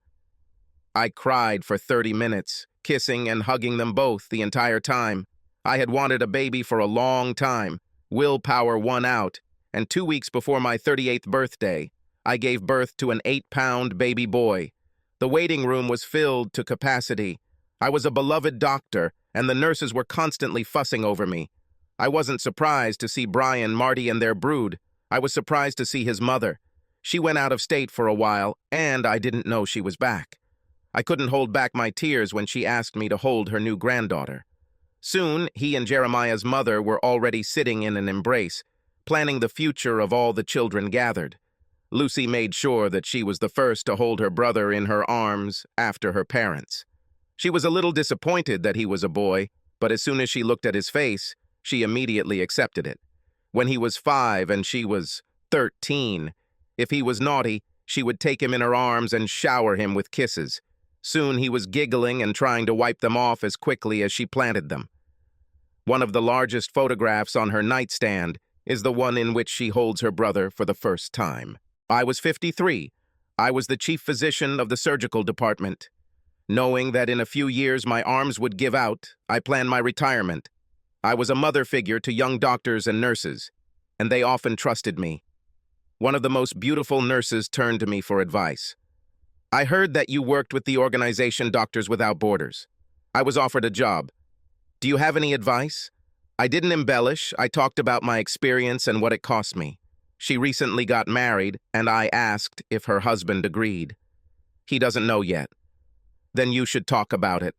I cried for 30 minutes, kissing and hugging them both the entire time. I had wanted a baby for a long time. Willpower won out, and 2 weeks before my 38th birthday, I gave birth to an 8-pound baby boy. The waiting room was filled to capacity. I was a beloved doctor, and the nurses were constantly fussing over me. I wasn't surprised to see Brian, Marty, and their brood. I was surprised to see his mother. She went out of state for a while, and I didn't know she was back. I couldn't hold back my tears when she asked me to hold her new granddaughter. Soon, he and Jeremiah's mother were already sitting in an embrace, planning the future of all the children gathered. Lucy made sure that she was the first to hold her brother in her arms after her parents. She was a little disappointed that he was a boy, but as soon as she looked at his face, she immediately accepted it. When he was 5 and she was 13, if he was naughty, she would take him in her arms and shower him with kisses. Soon he was giggling and trying to wipe them off as quickly as she planted them. One of the largest photographs on her nightstand is the one in which she holds her brother for the first time. I was 53. I was the chief physician of the surgical department. Knowing that in a few years my arms would give out, I planned my retirement. I was a mother figure to young doctors and nurses, and they often trusted me. One of the most beautiful nurses turned to me for advice. "I heard that you worked with the organization Doctors Without Borders. I was offered a job. Do you have any advice?" I didn't embellish. I talked about my experience and what it cost me. She recently got married, and I asked if her husband agreed. "He doesn't know yet." "Then you should talk about it.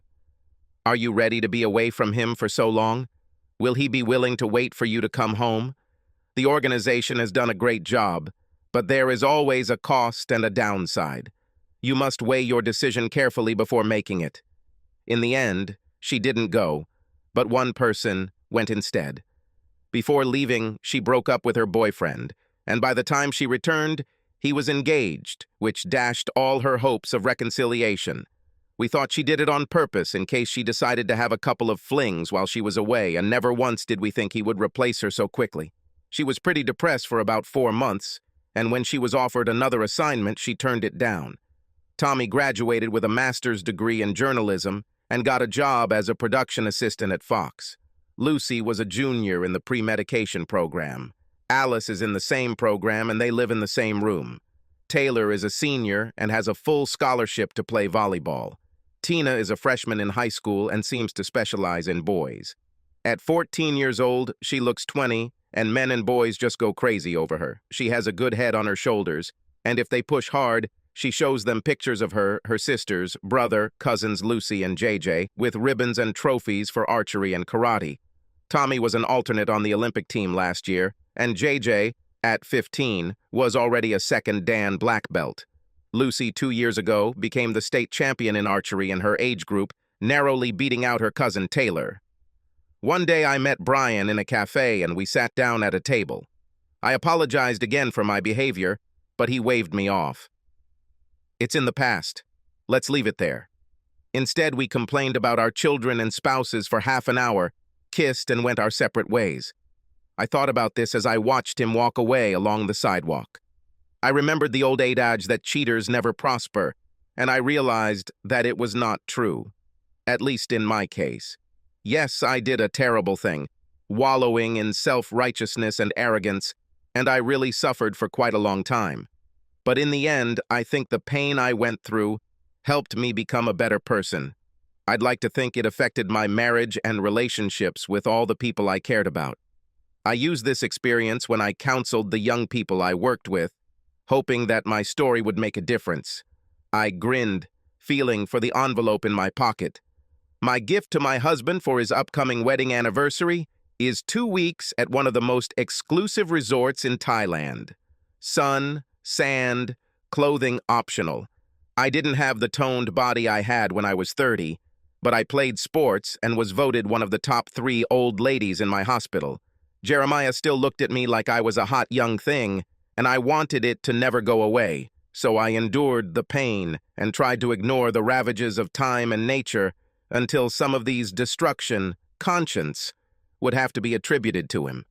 Are you ready to be away from him for so long? Will he be willing to wait for you to come home? The organization has done a great job, but there is always a cost and a downside. You must weigh your decision carefully before making it." In the end, she didn't go, but one person went instead. Before leaving, she broke up with her boyfriend, and by the time she returned, he was engaged, which dashed all her hopes of reconciliation. We thought she did it on purpose in case she decided to have a couple of flings while she was away, and never once did we think he would replace her so quickly. She was pretty depressed for about 4 months, and when she was offered another assignment, she turned it down. Tommy graduated with a master's degree in journalism and got a job as a production assistant at Fox. Lucy was a junior in the pre-medication program. Alice is in the same program, and they live in the same room. Taylor is a senior and has a full scholarship to play volleyball. Tina is a freshman in high school and seems to specialize in boys. At 14 years old, she looks 20, and men and boys just go crazy over her. She has a good head on her shoulders, and if they push hard, she shows them pictures of her sisters, brother, cousins Lucy and JJ, with ribbons and trophies for archery and karate. Tommy was an alternate on the Olympic team last year, and JJ, at 15, was already a second Dan black belt. Lucy, 2 years ago, became the state champion in archery in her age group, narrowly beating out her cousin Taylor. One day I met Brian in a cafe and we sat down at a table. I apologized again for my behavior, but he waved me off. "It's in the past. Let's leave it there." Instead, we complained about our children and spouses for half an hour, kissed, and went our separate ways. I thought about this as I watched him walk away along the sidewalk. I remembered the old adage that cheaters never prosper, and I realized that it was not true, at least in my case. Yes, I did a terrible thing, wallowing in self-righteousness and arrogance, and I really suffered for quite a long time. But in the end, I think the pain I went through helped me become a better person. I'd like to think it affected my marriage and relationships with all the people I cared about. I used this experience when I counseled the young people I worked with, hoping that my story would make a difference. I grinned, feeling for the envelope in my pocket. My gift to my husband for his upcoming wedding anniversary is 2 weeks at one of the most exclusive resorts in Thailand. Sun, sand, clothing optional. I didn't have the toned body I had when I was 30, but I played sports and was voted one of the top 3 old ladies in my hospital. Jeremiah still looked at me like I was a hot young thing, and I wanted it to never go away, so I endured the pain and tried to ignore the ravages of time and nature until some of these destruction, conscience, would have to be attributed to him.